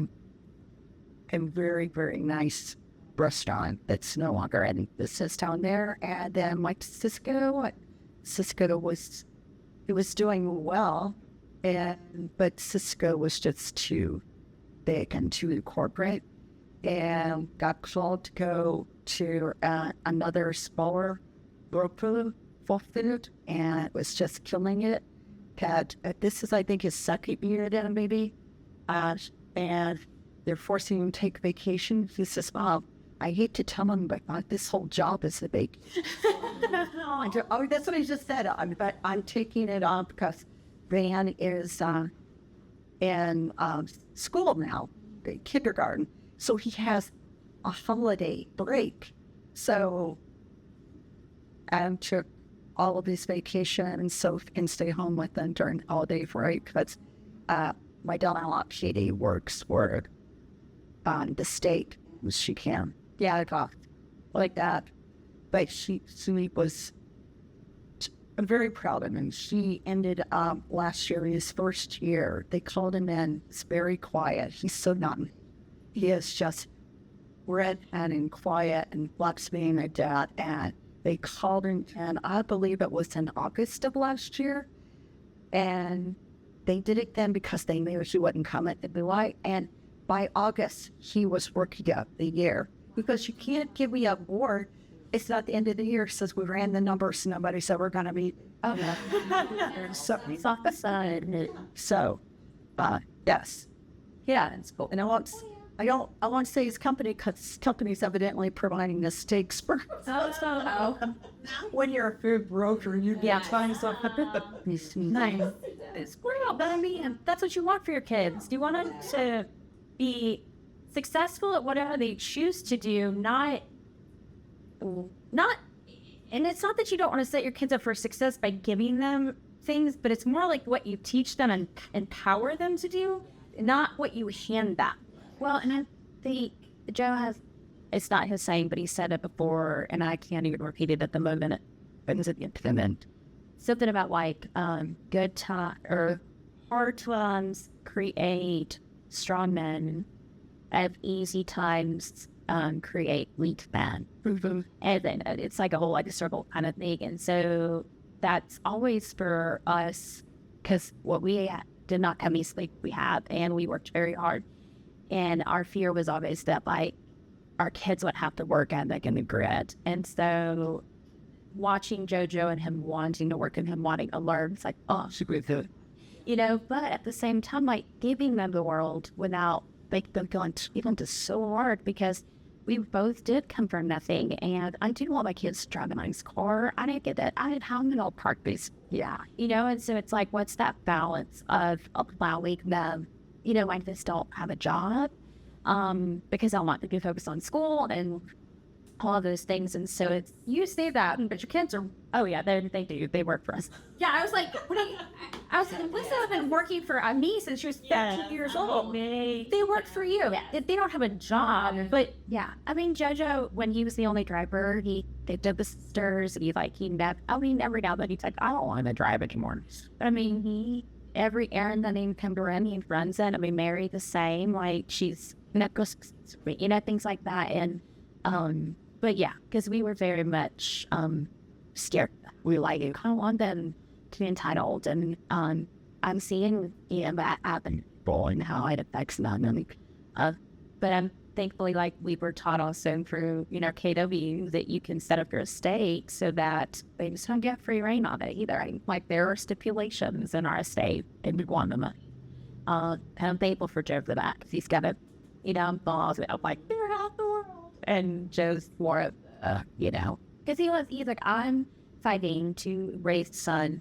very, very nice restaurant that's no longer in business down there. And then went to Cisco. Cisco was doing well, but Cisco was just too big and too corporate, and got called to go to another smaller local food, and it was just killing it. This is, I think, his second year then, maybe, and they're forcing him to take vacation. He says, Mom, I hate to tell him, but this whole job is a vacation. Oh, that's what he just said. But I'm taking it on because Van is in school now, kindergarten. So he has a holiday break. So I took all of his vacation so he can stay home with them during the holiday break, because my daughter-in-law, Katie, works for the state. She can. Yeah, like that. But she was, I'm very proud of him. She ended up last year, his first year. They called him in. It's very quiet. He's so none. He is just red and quiet and loves being a dad. And they called him in, I believe it was in August of last year. And they did it then because they knew she wouldn't come at the light. And by August, he was working up the year. Because you can't give me a board. It's not the end of the year. It says we ran the numbers. Nobody said we're going to meet. Oh, no. So, yes. Yeah, it's cool. And I won't say his company, because his company's evidently providing the steaks for when you're a food broker, you can't find something. Nice. It's great. But I mean, that's what you want for your kids. You want them to be successful at whatever they choose to do, not, and it's not that you don't want to set your kids up for success by giving them things, but it's more like what you teach them and empower them to do, not what you hand them. well, and I think Joe has, it's not his saying, but he said it before, and I can't even repeat it at the moment. It was at the implement. something about like good time or hard times create strong men, and easy times create weak men. And then it's like a whole like a circle kind of thing. And so that's always for us, because what we did not have any sleep we had, and we worked very hard. And our fear was always that like our kids would have to work ethic and the grit. And so watching JoJo and him wanting to work and him wanting to learn, it's like, oh, you know, but at the same time, like giving them the world without making them feel even just so hard, because we both did come from nothing. And I do want my kids to drive a nice car. I didn't get that. I didn't have an old park base. Yeah. You know, and so it's like, what's that balance of allowing them, you know, like this don't have a job, because I want them to focus on school and all of those things. And so it's, you say that, but your kids are, oh yeah, they do. They work for us. Yeah, I was like, Lisa has been working for me since she was 13 years old. They work for you. Yeah. They don't have a job, but yeah. I mean, JoJo, when he was the only driver, they did the sisters, and every now and then he's like, I don't want to drive anymore. But I mean, every errand that he comes around, he runs it. I mean, Mary the same, like she's, you know, things like that. And, but yeah, because we were very much scared. We like kind of want them to be entitled, and I'm seeing, you know, that happen and how it affects them. And, but I'm thankfully, like we were taught also through, you know, KW, that you can set up your estate so that they just don't get free reign on it either. Like there are stipulations in our estate, and we want the money. And I'm thankful for Joe for that, because he's got a, you know, balls. I'm like, they're out the world. And Joe's more of, you know, because he's like, I'm fighting to raise a son,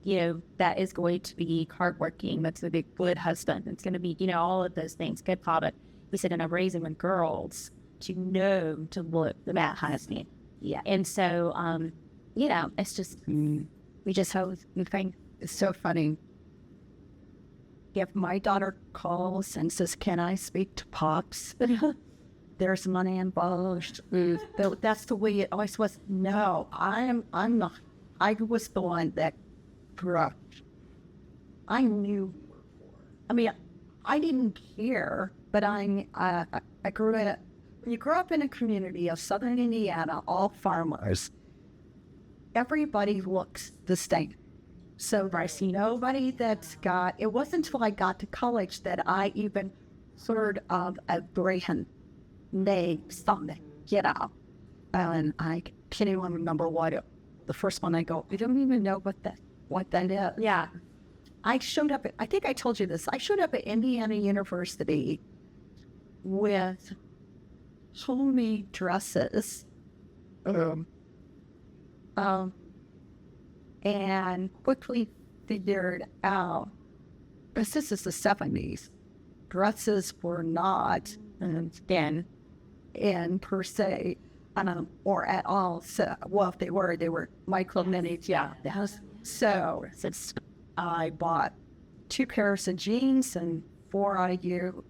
you know, that is going to be hardworking, that's going to be a good husband, it's going to be, you know, all of those things, good father. We said, and I'm raising the girls to know to look the man husband. Yeah. And so, you know, it's just, we just hope, we think It's so funny. If my daughter calls and says, can I speak to Pops? There's money involved. That's the way it always was. No, I'm not. I was the one that grew up. I knew. I mean, I didn't care, but I grew up. You grew up in a community of Southern Indiana, all farmers. Everybody looks the same. So I see nobody that's got. It wasn't until I got to college that I even heard of a brand name, something, you know. And I can't even remember what the first one I go, I don't even know what that is. yeah. I showed up I think I told you this. I showed up at Indiana University with homemade dresses. And quickly figured out, because this is the 70s, dresses were not in per se, or at all. So, well, if they were micro minis. Yeah. So since I bought 2 pairs of jeans and 4 IU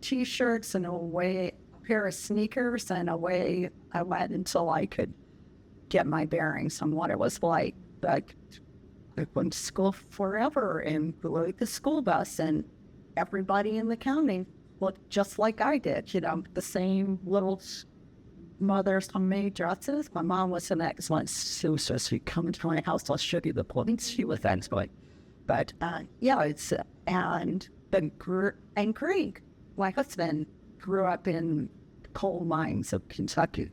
t-shirts and a pair of sneakers, and away I went until I could get my bearings on what it was like. But I went to school forever and rode the school bus, and everybody in the county looked just like I did, you know, the same little mother's homemade dresses. My mom was an excellent seamstress. She'd come into my house, I'll show you the place. She was excellent. But yeah, it's, and then Greg, my husband, grew up in coal mines of Kentucky,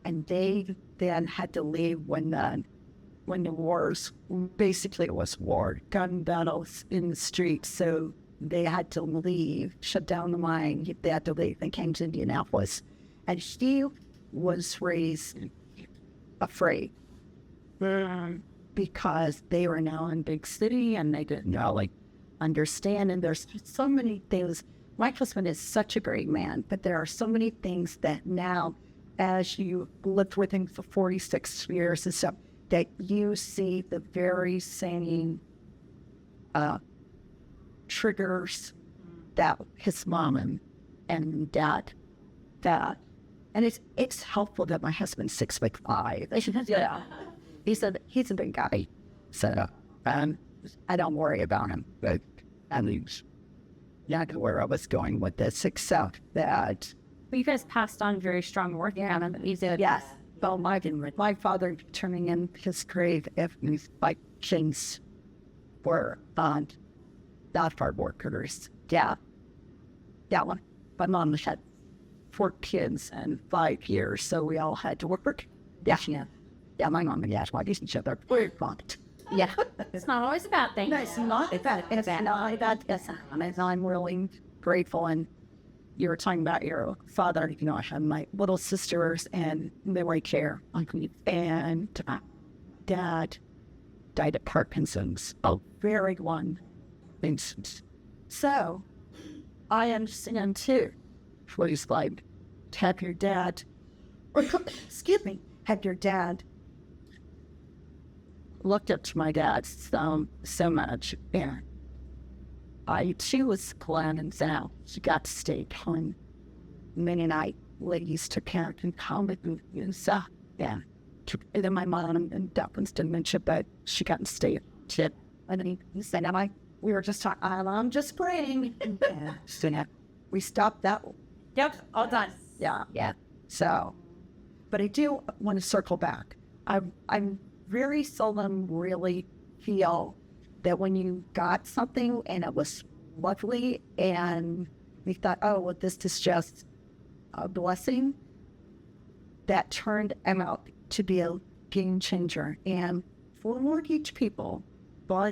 and they then had to leave when the wars, basically it was war, gun battles in the streets, so they had to leave, shut down the mine, they had to leave, they came to Indianapolis, and he was raised afraid, because they were now in big city, and they didn't know, like, understand, and there's so many things. My husband is such a great man, but there are so many things that now, as you lived with him for 46 years and stuff, that you see the very same triggers that his mom and dad, and it's helpful that my husband's 6'5". Yeah. he's a big guy. So, I don't worry about him, but at least not where I was going with this, except that, But you guys passed on very strong work. Yeah, you did. yes, well, my father turning in his grave if my kids were not hard workers. Yeah. That one. My mom had 4 kids in 5 years, so we all had to work. Yeah. Yeah, my mom and dad, why didn't each other fought. Yeah. It's not always a bad thing. No, it's not. It's not that. And I'm really grateful. And you were talking about your father. You know, I had my little sisters and memory care. And dad died of Parkinson's. A very one instance. So I understand too. What he's like, have your dad, excuse me, have your dad looked up to my dad so much, and she was planning out. She got to stay home. Many night ladies took care and come and stuff. Yeah. And then my mom and Ducklin's dementia, but she got to stay. And then he said, we were just talking, I'm just praying. Yeah. So we stopped that. Yep, all done. Yeah. Yeah. So, but I do want to circle back. I'm very seldom really feel that when you got something and it was lovely and we thought, oh, well, this is just a blessing, that turned out to be a game changer. And for mortgage people, or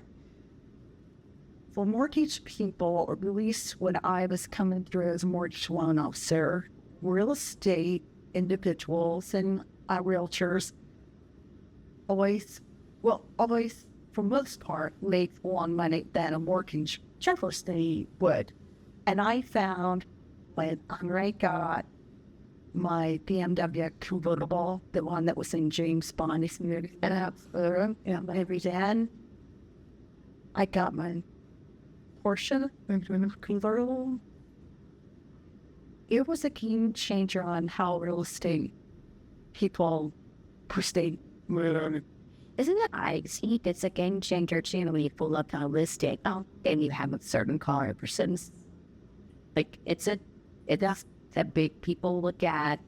at least when I was coming through as a mortgage loan officer, real estate individuals and realtors always, for most part, make more money than a mortgage trustee would. And I found when I got my BMW convertible, the one that was in James Bond, and every day I got my Porsche convertible. It was a game changer on how real estate people proceed. Isn't it nice? It's a game changer too when you pull up on a listing. Oh, and you have a certain car person's like it's that big people look at.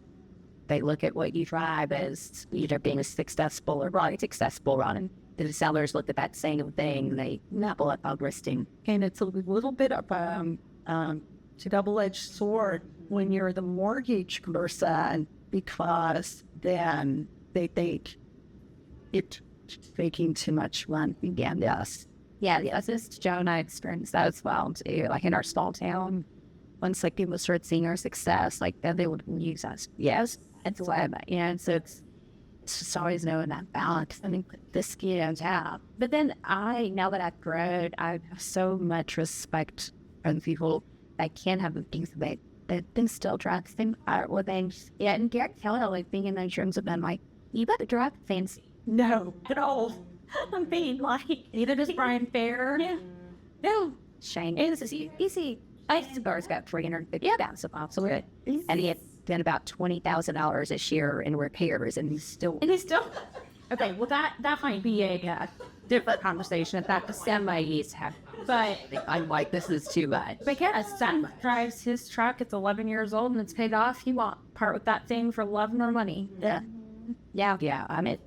They look at what you drive as either being successful or not successful on. The sellers look at that same thing. They pull up on listing, And it's a little bit of a double-edged sword when you're the mortgage person, because then they think it's making too much money. Yes. Yeah, this is Joe and I experienced that as well too. Like in our small town, once like people start seeing our success, like then they would use us. Yes, it's why. Yeah, so it's just always knowing that balance. I mean, this have. But then now that I've grown, I have so much respect for the people that can have the things that they still drive the same car with things. Yeah, and Garrett Keller, like being in the insurance with them, like you got to drive fancy. No, at all. I'm being like, neither does Brian Fair. Yeah. No. Shane. This is easy. I cigar's got 350,000 miles on it, and he had spent about $20,000 this year in repairs, and he's still. Okay, well that might be a different conversation if that the Semis have. But I'm like, this is too much. But yeah, Sam drives his truck. It's 11 years old and it's paid off. He won't part with that thing for love nor money. Yeah. I mean,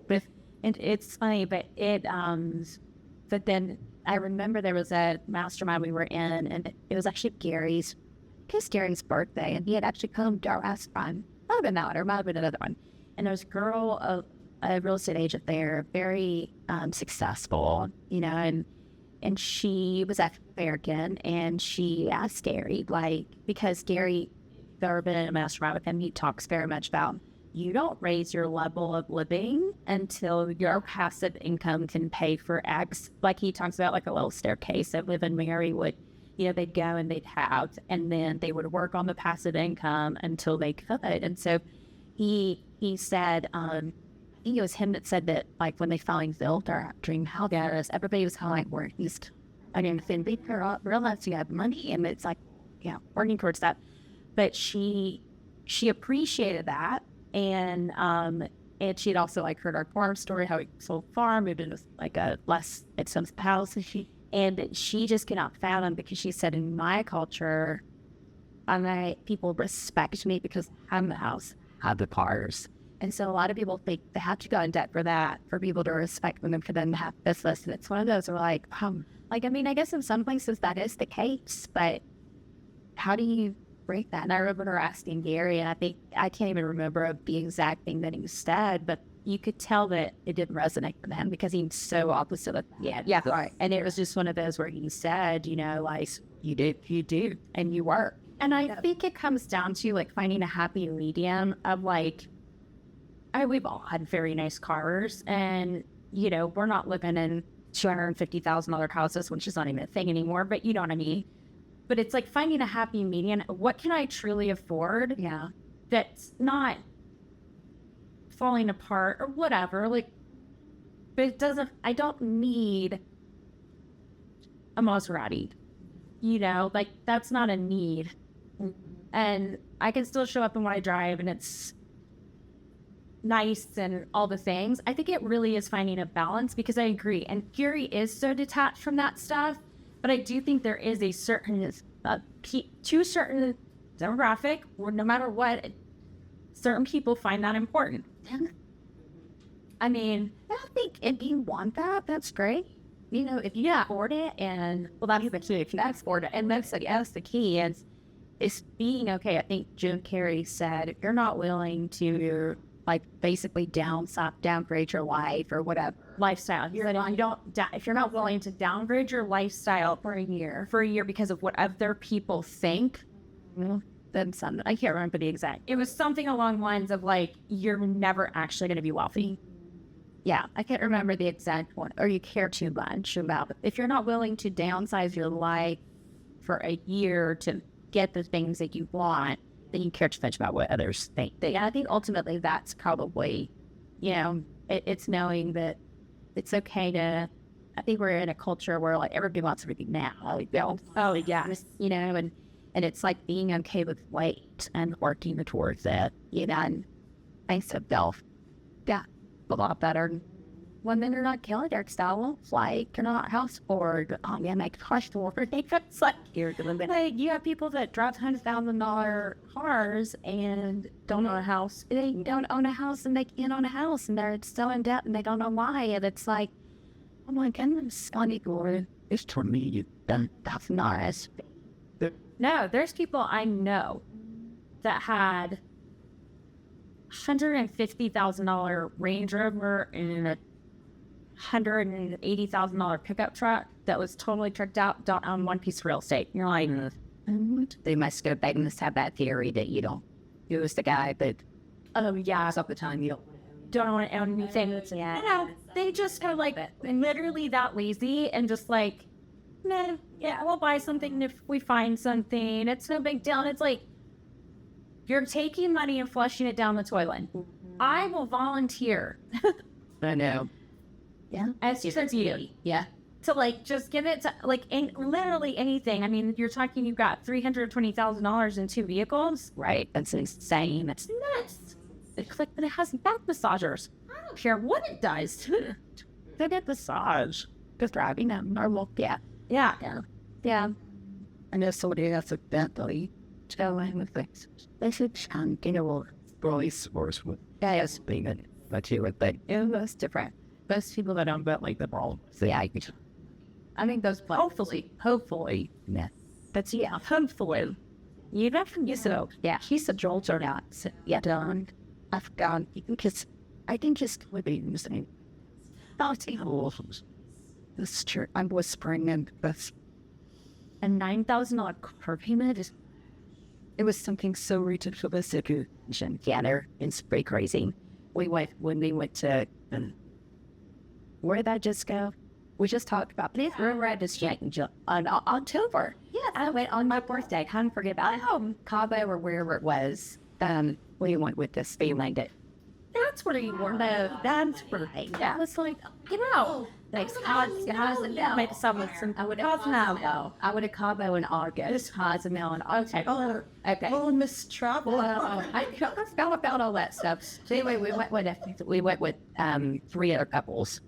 and it's funny, but but then I remember there was a mastermind we were in, and it was actually Gary's birthday, and he had actually come to our restaurant. Might have been that one, or might have been another one. And there was a girl, a real estate agent there, very successful, and she was African American, and she asked Gary, because Gary, there been in a mastermind with him, he talks very much about you don't raise your level of living until your passive income can pay for X. Like he talks about like a little staircase that Liv and Mary would, they'd go and they'd have, and then they would work on the passive income until they could. And so he said, I think it was him that said that like when they finally built our dream house, everybody was kind of like, we're east. I mean, then they realized you have money, and it's like, working towards that. But she appreciated that. And And she'd also like heard our farm story, how we sold farm, moved into like a less expensive house. And she just could not fathom, because she said, in my culture, people respect me because I'm the house, have the cars. And so a lot of people think they have to go in debt for that, for people to respect them and for them to have business. And it's one of those where like, I mean, I guess in some places that is the case, but how do you break that? And I remember her asking Gary, and I can't even remember the exact thing that he said, but you could tell that it didn't resonate with him because he's so opposite of yeah, right. And it was just one of those where he said, you know, like, you do, and you work. And I think it comes down to like finding a happy medium of like, we've all had very nice cars, and you know, we're not living in $250,000 houses, which is not even a thing anymore, but you know what I mean? But it's like finding a happy medium. What can I truly afford? Yeah. That's not falling apart or whatever. Like, but I don't need a Maserati, you know, like that's not a need. And I can still show up in what I drive and it's nice and all the things. I think it really is finding a balance, because I agree. And Gary is so detached from that stuff, but I do think there is a certain, to a certain demographic, or no matter what, certain people find that important. I mean, I think if you want that, that's great. You know, if you can afford it, and well, that's the key. If you can afford it, and that's the key is being okay. I think Jim Carrey said, if you're not willing to like basically downgrade your life or whatever lifestyle, if you're not willing to downgrade your lifestyle for a year because of what other people think, then something, I can't remember the exact, it was something along the lines of like, you're never actually going to be wealthy. Yeah, I can't remember the exact one. Or you care too much about it. If you're not willing to downsize your life for a year to get the things that you want, then you care too much about what others think. I think ultimately that's probably, you know, it's knowing that it's okay to, I think we're in a culture where like everybody wants everything now. Oh yeah. You know, and it's like being okay with wait and working towards it, you know, and thanks to self. Yeah. A lot better. Women are not killing their style, like you're not house bored. Oh yeah, make hush for it's like you're like you have people that drive $100,000 cars and don't own a house. They don't own a house and they can't own a house and they're still in debt and they don't know why. And it's like, oh my goodness, funny Gordon. It's for me. That's not as. No, there's people I know that had $150,000 Range Rover and a $180,000 pickup truck that was totally tricked out, don't own one piece of real estate. You're like, they must go back and just have that theory that you don't use the guy that, up the time you don't want to own anything. Yeah. No, they just are like literally that lazy and just like, nah, yeah, we'll buy something if we find something. It's no big deal. And it's like, you're taking money and flushing it down the toilet. I will volunteer. I know. Yeah. As you said to you. Yeah. To like, just give it to like literally anything. I mean, you're talking, you've got $320,000 in 2 vehicles. Right. That's insane. That's nuts. It's like, but it has back massagers. I don't care what it does. They get massage. Just driving them. Normal. Yeah. Yeah. Yeah. Yeah. I know somebody has a Bentley. Telling the things. They should chunk, you know, really sports with. Yeah, it's being a but you would think, yeah, that's different. Most people that don't bet like the ball. Yeah, I think those hopefully, yeah. But yeah, hopefully. You definitely so. Yeah, he's a Joel or not. So, yeah, done. I've gone. You can kiss. I can just would be the same. This is true. I'm whispering in this. A $9,000 car payment is. It was something so ridiculous. Yeah, it's pretty crazy. When we went to, where did that just go? We just talked about this. We were at this on October. Yeah, I went on my birthday. I can't forget about it. Cabo or wherever it was. We went with this feeling that that's where you were. No, that's right. Yeah, it's like, you know, Thanks. Make some with some. I would have Cosmo. I would have Cabo in August. Cosmo in August. Okay. Oh, Miss Travel. I forgot about all that stuff. So anyway, we went with 3 other couples,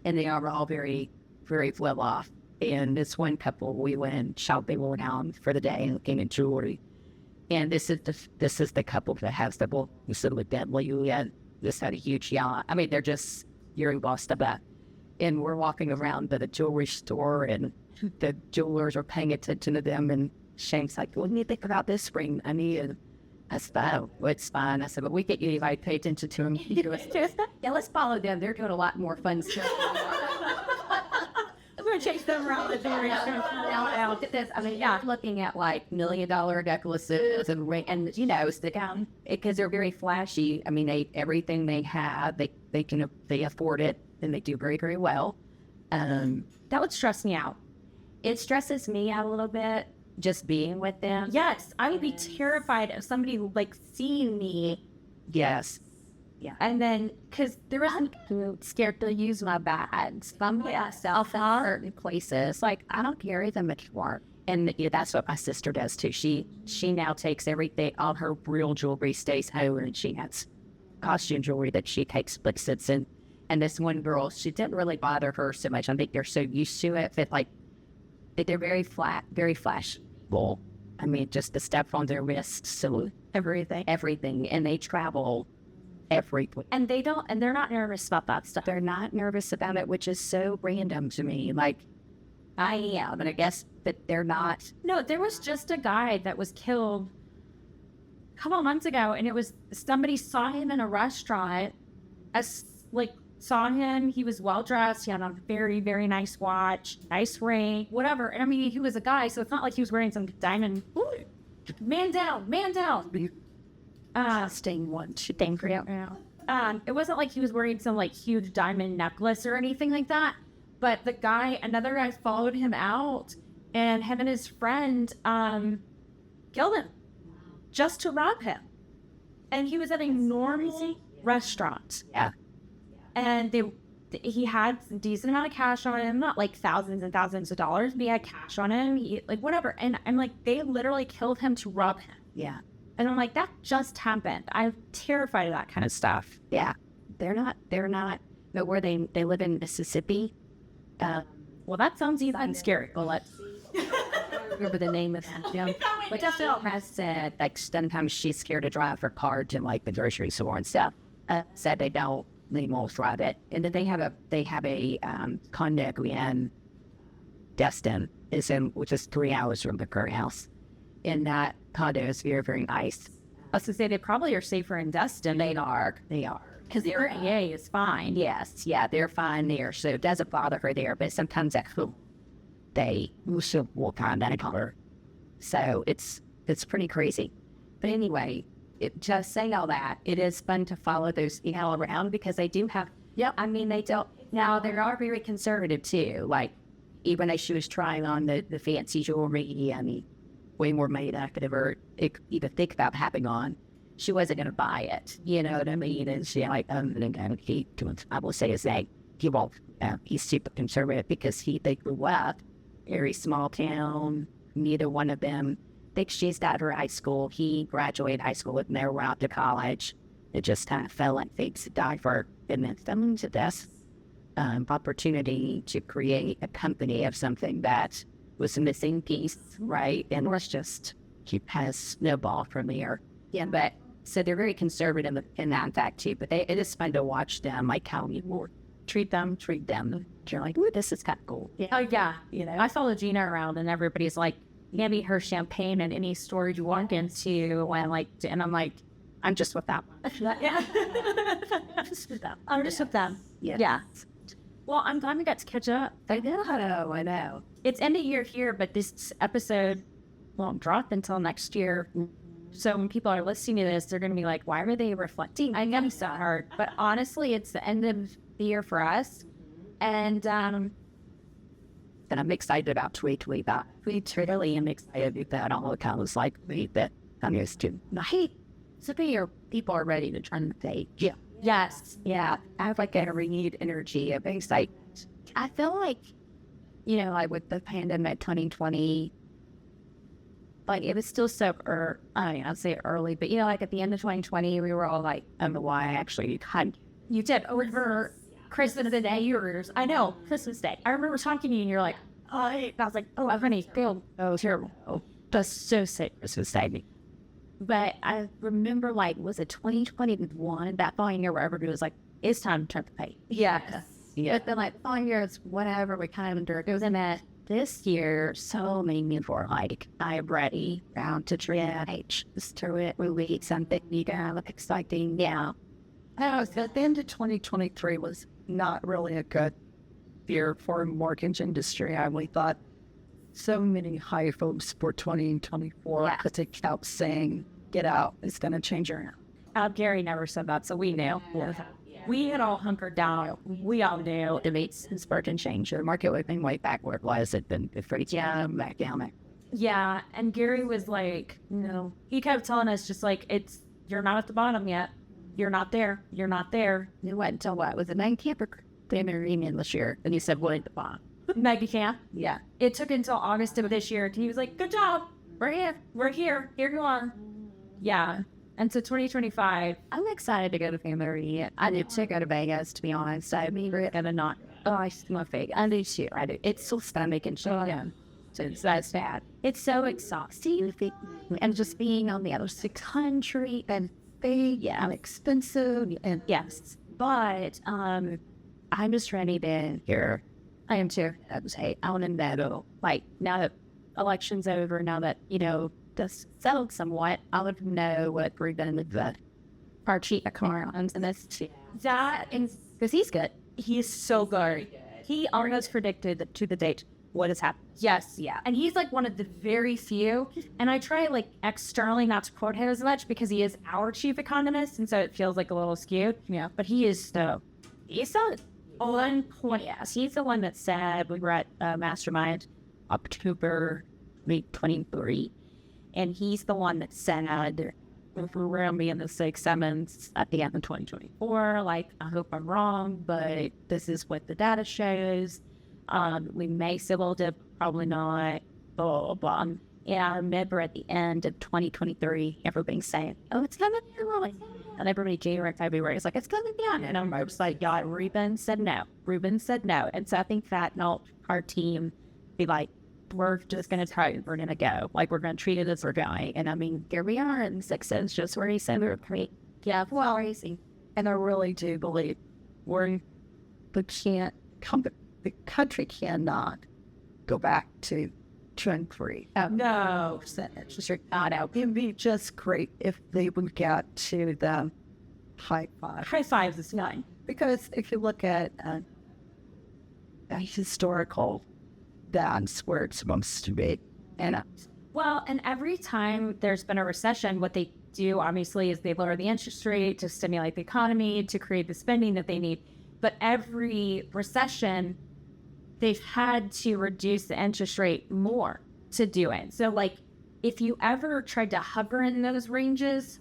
and they are all very, very well off. And this one couple, we went shopping around for the day and looking at jewelry. And this is the couple that has the boat. We stood with them. This had a huge yacht. I mean, they're just you're embossed about. And we're walking around to the jewelry store, and the jewelers are paying attention to them. And Shane's like, "What do you think about this ring? I said, "Oh, well, it's fine." I said, "But we get you anybody pay attention to them." Yeah, let's follow them. They're doing a lot more fun stuff. I'm gonna chase them around the jewelry store. Now, look at this. I mean, yeah, looking at like $1 million necklaces and ring, and stick out because they're very flashy. I mean, everything they have, they afford it, and they do very, very well. That would stress me out. It stresses me out a little bit just being with them. Yes, I would be terrified of somebody like seeing me. Yes. Yeah. And then, because there wasn't Scared to use my bags. I'm myself in certain places. Like, I don't carry them anymore. And that's what my sister does too. She now takes everything, all her real jewelry stays home, and she has costume jewelry that she takes places in. And this one girl, she didn't really bother her so much. I think they're so used to it that they're very flat, very flashable. I mean, just the stuff on their wrists, so everything, and they travel everywhere. and they're not nervous about that stuff. They're not nervous about it, which is so random to me. Like, I am, and I guess that they're not. No, there was just a guy that was killed a couple of months ago, and it was somebody saw him in a restaurant, saw him, he was well dressed, he had a very, very nice watch, nice ring, whatever. And I mean, he was a guy, so it's not like he was wearing some diamond. Man down. Staying one. It wasn't like he was wearing some like huge diamond necklace or anything like that. But another guy followed him out, and him and his friend killed him just to rob him. And he was at a normal restaurant. Yeah. And he had a decent amount of cash on him, not like thousands and thousands of dollars, but he had cash on him, whatever. And I'm like, they literally killed him to rob him. Yeah. And I'm like, that just happened. I'm terrified of that kind of stuff. Yeah. They're not, but where they live in Mississippi. Well, that sounds even scary. Well, let's remember the name of them. But Jill has said, like, sometimes she's scared to drive her car to, like, the grocery store and stuff. Said they won't drive it. And then they have a condo in Destin, which is 3 hours from the current house. And that condo is very, very nice. I was to say they probably are safer in Destin. They are. Because the REA is fine. Yes, yeah, they're fine there. So it doesn't bother her there. But sometimes at home, they will find that color. So it's pretty crazy. But anyway, just saying all that, it is fun to follow those around because they do have, I mean, they don't, now they are very conservative too. Like, even as she was trying on the fancy jewelry, I mean, way more money than I could ever even think about having on. She wasn't going to buy it. You know what I mean? And she I will say his name. He won't. He's super conservative because they grew up very small town. Neither one of them. I think she's out of high school. He graduated high school and never went out to college. It just kind of fell like things to die for. And then fell to this opportunity to create a company of something that was a missing piece, right? And let's just has snowballed from there. Yeah, but so they're very conservative in that fact too. But it is fun to watch them, like how you treat them. You're like, ooh, this is kind of cool. Yeah. Oh yeah, I follow Gina around, and everybody's like, "Give me her champagne in any store you walk into," and I'm like, "I'm just with that one." Yeah, I'm just with them. Yeah. Well, I'm glad we got to catch up. I know. It's end of year here, but this episode won't drop until next year. So when people are listening to this, they're going to be like, why were they reflecting? I know so hard. But honestly, it's the end of the year for us. And I'm excited about 2025. We truly am excited about that. All accounts like me that I'm used to. Hey, so people are ready to turn the page. Yeah. Yes. Yeah. I have like a renewed energy of excitement. I feel like, you know, like with the pandemic 2020, like it was still so, I mean, I'd say early, but you know, like at the end of 2020, we were all like, I don't know why I actually had, You did over Christmas Day, yours. I know, Christmas Day. I remember talking to you and you're like, oh, I was like, oh, honey, feel terrible. oh, that's so sick. This was sad. But I remember, like, was it 2021, that following year where everybody was like, it's time to turn the page. Yes. Yeah. But then, like, the following year, it's whatever, we kind of endured. It was in that this year, so many people were like, I'm ready round to change. Just to it, we something new to have exciting. Yeah. At the end of 2023 was not really a good year for the mortgage industry. We thought so many high hopes for 2024 because they kept saying, get out, it's going to change your Gary never said that, so we knew. Yeah. We had all hunkered down. We all knew. The rates and spurt and change. The market would have been way back where it was. It'd been pretty back down. Yeah, and Gary was like, no. He kept telling us just like, you're not at the bottom yet. You're not there. You're not there. It went until what? Was it 9 camper family reunion this year? And he said, what at the bottom? Mega camp. Yeah. It took until August of this year. And he was like, good job. We're here. We're here. Here you are. Yeah. And so 2025. I'm excited to go to family reunion. I did to go to Vegas, to be honest. I mean, we're gonna not. Oh, I love Vegas. I do too. I do. It's so stomach and shit. Yeah. So that's bad. It's so exhausting. And just being on the other 600 and big and expensive. And yes. But I'm just ready to hear. I am too. I would say I want to know, like, now that election's over, now that, you know, this settled somewhat, I would know what we're going to do with our chief Carons and this too. That is, because he's good. He is so good. He almost predicted to the date what has happened. Yes, yeah. And he's like one of the very few, and I try like externally not to quote him as much because he is our chief economist, and so it feels like a little skewed. Yeah. But he's the on point. Yes, he's the one that said, we were at Mastermind October 23, and he's the one that said if we're going to be in the 6-7s at the end of 2024, like, I hope I'm wrong, but this is what the data shows. We may civil dip, probably not, blah, blah, blah. And I remember at the end of 2023, everybody saying, oh, it's coming down. And everybody, January, February, is like, it's coming down. And I'm just like, yeah, Ruben said no. Ruben said no. And so I think that helped our team be like, we're just going to try it. We're going to go. Like, we're going to treat it as we're going. And I mean, here we are in 6 just where he said we were great. Yeah, well, crazy. And I really do believe the country cannot go back to trend free. No. Percentage. It'd be just great if they would get to the high five. High fives is fine. Because if you look at a historical, that's where it's supposed to be. And well, and every time there's been a recession, what they do obviously is they lower the interest rate to stimulate the economy, to create the spending that they need. But every recession, they've had to reduce the interest rate more to do it. So like, if you ever tried to hover in those ranges,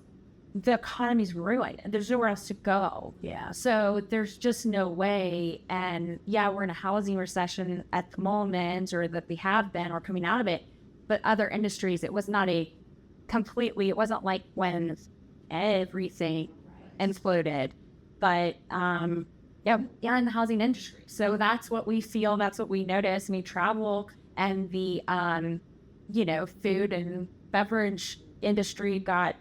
the economy's ruined and there's nowhere else to go. Yeah. So there's just no way. And yeah, we're in a housing recession at the moment, or that we have been, or coming out of it. But other industries, it was not it wasn't like when everything exploded. But yeah, in the housing industry. So that's what we feel. That's what we notice. I mean, travel and the, food and beverage industry got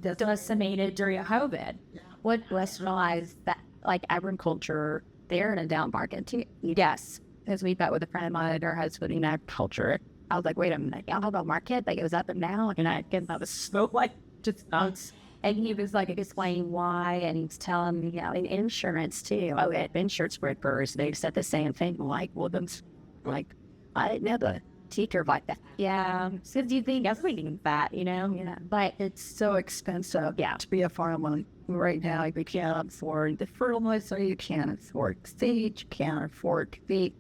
decimated during COVID. What rationalized that, like, agriculture, they're in a down market too. Yes. Because we met with a friend of mine, her husband in agriculture. I was like, wait a minute, y'all know about market? Like, it was up and down. And I guess I was so, like, just nuts. And he was like explaining why, and he's telling me, in insurance too. Oh, at insurance brokers, they said the same thing. Like, well, like, I didn't know the teacher like that. Yeah, so do you think everything that, but it's so expensive to be a farmer right now. You can't afford the fertilizer, you can't afford seed, you can't afford to feed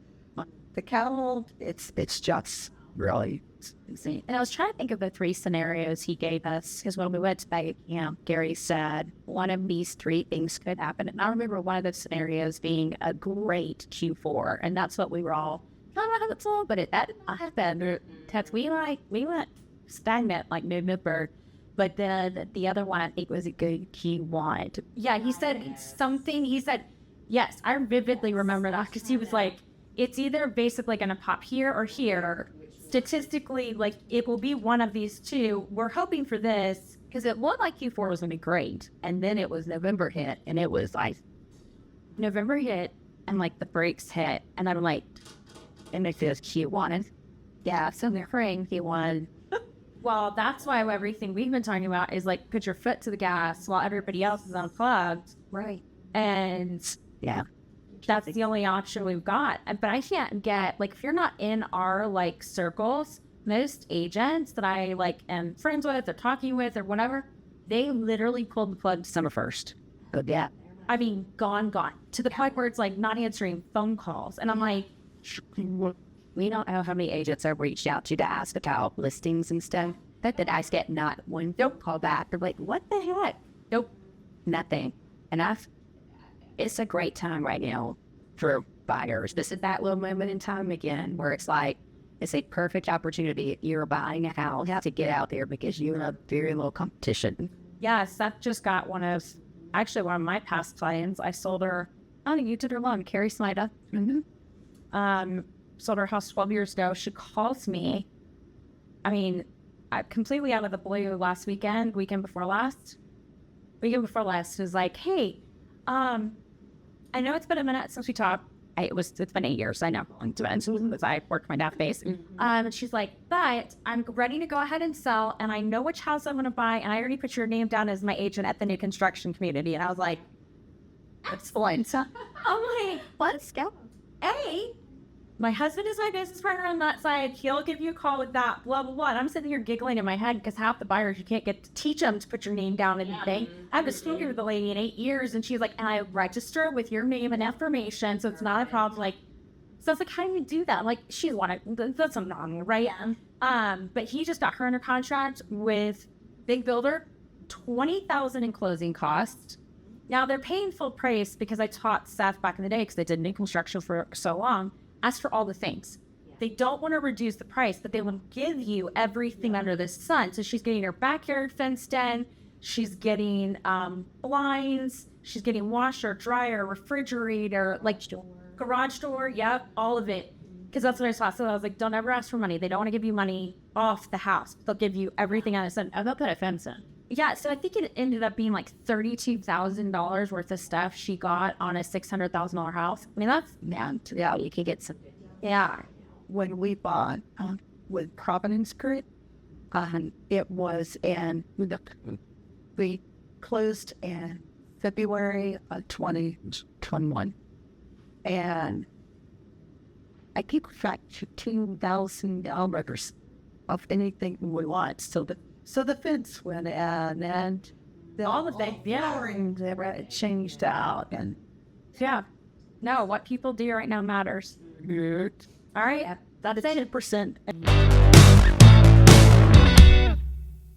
the cattle. It's just really. And I was trying to think of the 3 scenarios he gave us, because when we went to bag camp, Gary said one of these 3 things could happen. And I remember one of the scenarios being a great Q4, and that's what we were all kind of hopeful, but that did not happen. Because we went stagnant like November. But then the other one, I think, was a good Q1. Yeah, he said something. He said, yes, I vividly remember that because he was like, it's either basically going to pop here or here. Statistically, like, it will be one of these 2. We're hoping for this. Because it looked like Q4 was going to be great. And then it was November hit, and it was like November hit, and like the brakes hit. And I'm like, and it feels Q1. And yeah, so they're praying Q1. Well, that's why everything we've been talking about is like put your foot to the gas while everybody else is unplugged. Right. And Yeah. that's the only option we've got. But I can't get, like, if you're not in our like circles, most agents that I like am friends with or talking with or whatever, they literally pulled the plug December 1st. Oh, yeah. I mean, gone, to the point where it's like not answering phone calls. And I'm like, We don't know how many agents I've reached out to ask about listings and stuff. That I get not one call back. They're like, what the heck? nope. Nothing. And it's a great time right now for buyers. This is that little moment in time again where it's like, it's a perfect opportunity if you're buying a house to get out there because you have very little competition. Yes, that just got one of my past clients. I sold her, You did her loan, Carrie Snyder. sold her house 12 years ago. She calls me. I mean, completely out of the blue weekend before last, is like, hey, I know it's been a minute since we talked. It's been 8 years. I know since I worked my database. And she's like, but I'm ready to go ahead and sell, and I know which house I'm going to buy, and I already put your name down as my agent at the new construction community. And I was like, Excellent. I'm like, Let's go. hey, my husband is my business partner on that side. He'll give you a call with that, blah, blah, blah. And I'm sitting here giggling in my head because half the buyers, you can't get to teach them to put your name down in anything. I haven't spoken with the lady in 8 years, and she's like, and I register with your name and information, so it's not a problem. Like, so I was like, how do you do that? Like, she's that's a non, right? But he just got her under contract with Big Builder, $20,000 in closing costs. Now they're paying full price because I taught Seth back in the day because they did new construction for so long. Ask for all the things. They don't want to reduce the price, but they will give you everything under the sun. So she's getting her backyard fenced in. She's getting blinds. She's getting washer, dryer, refrigerator, like garage door. Yep, all of it. Because that's what I saw. So I was like, don't ever ask for money. They don't want to give you money off the house. They'll give you everything on the sun. They'll put a fence in. Yeah, so I think it ended up being like $32,000 worth of stuff she got on a $600,000 house. I mean, that's... Yeah, you can get some. Yeah. When we bought with Providence Group, it was we closed in February of 2021. And I keep track $15,000 of anything we want. So the fence went in, and All the things, they changed out, and yeah. No, what people do right now matters. All right. that is 10%.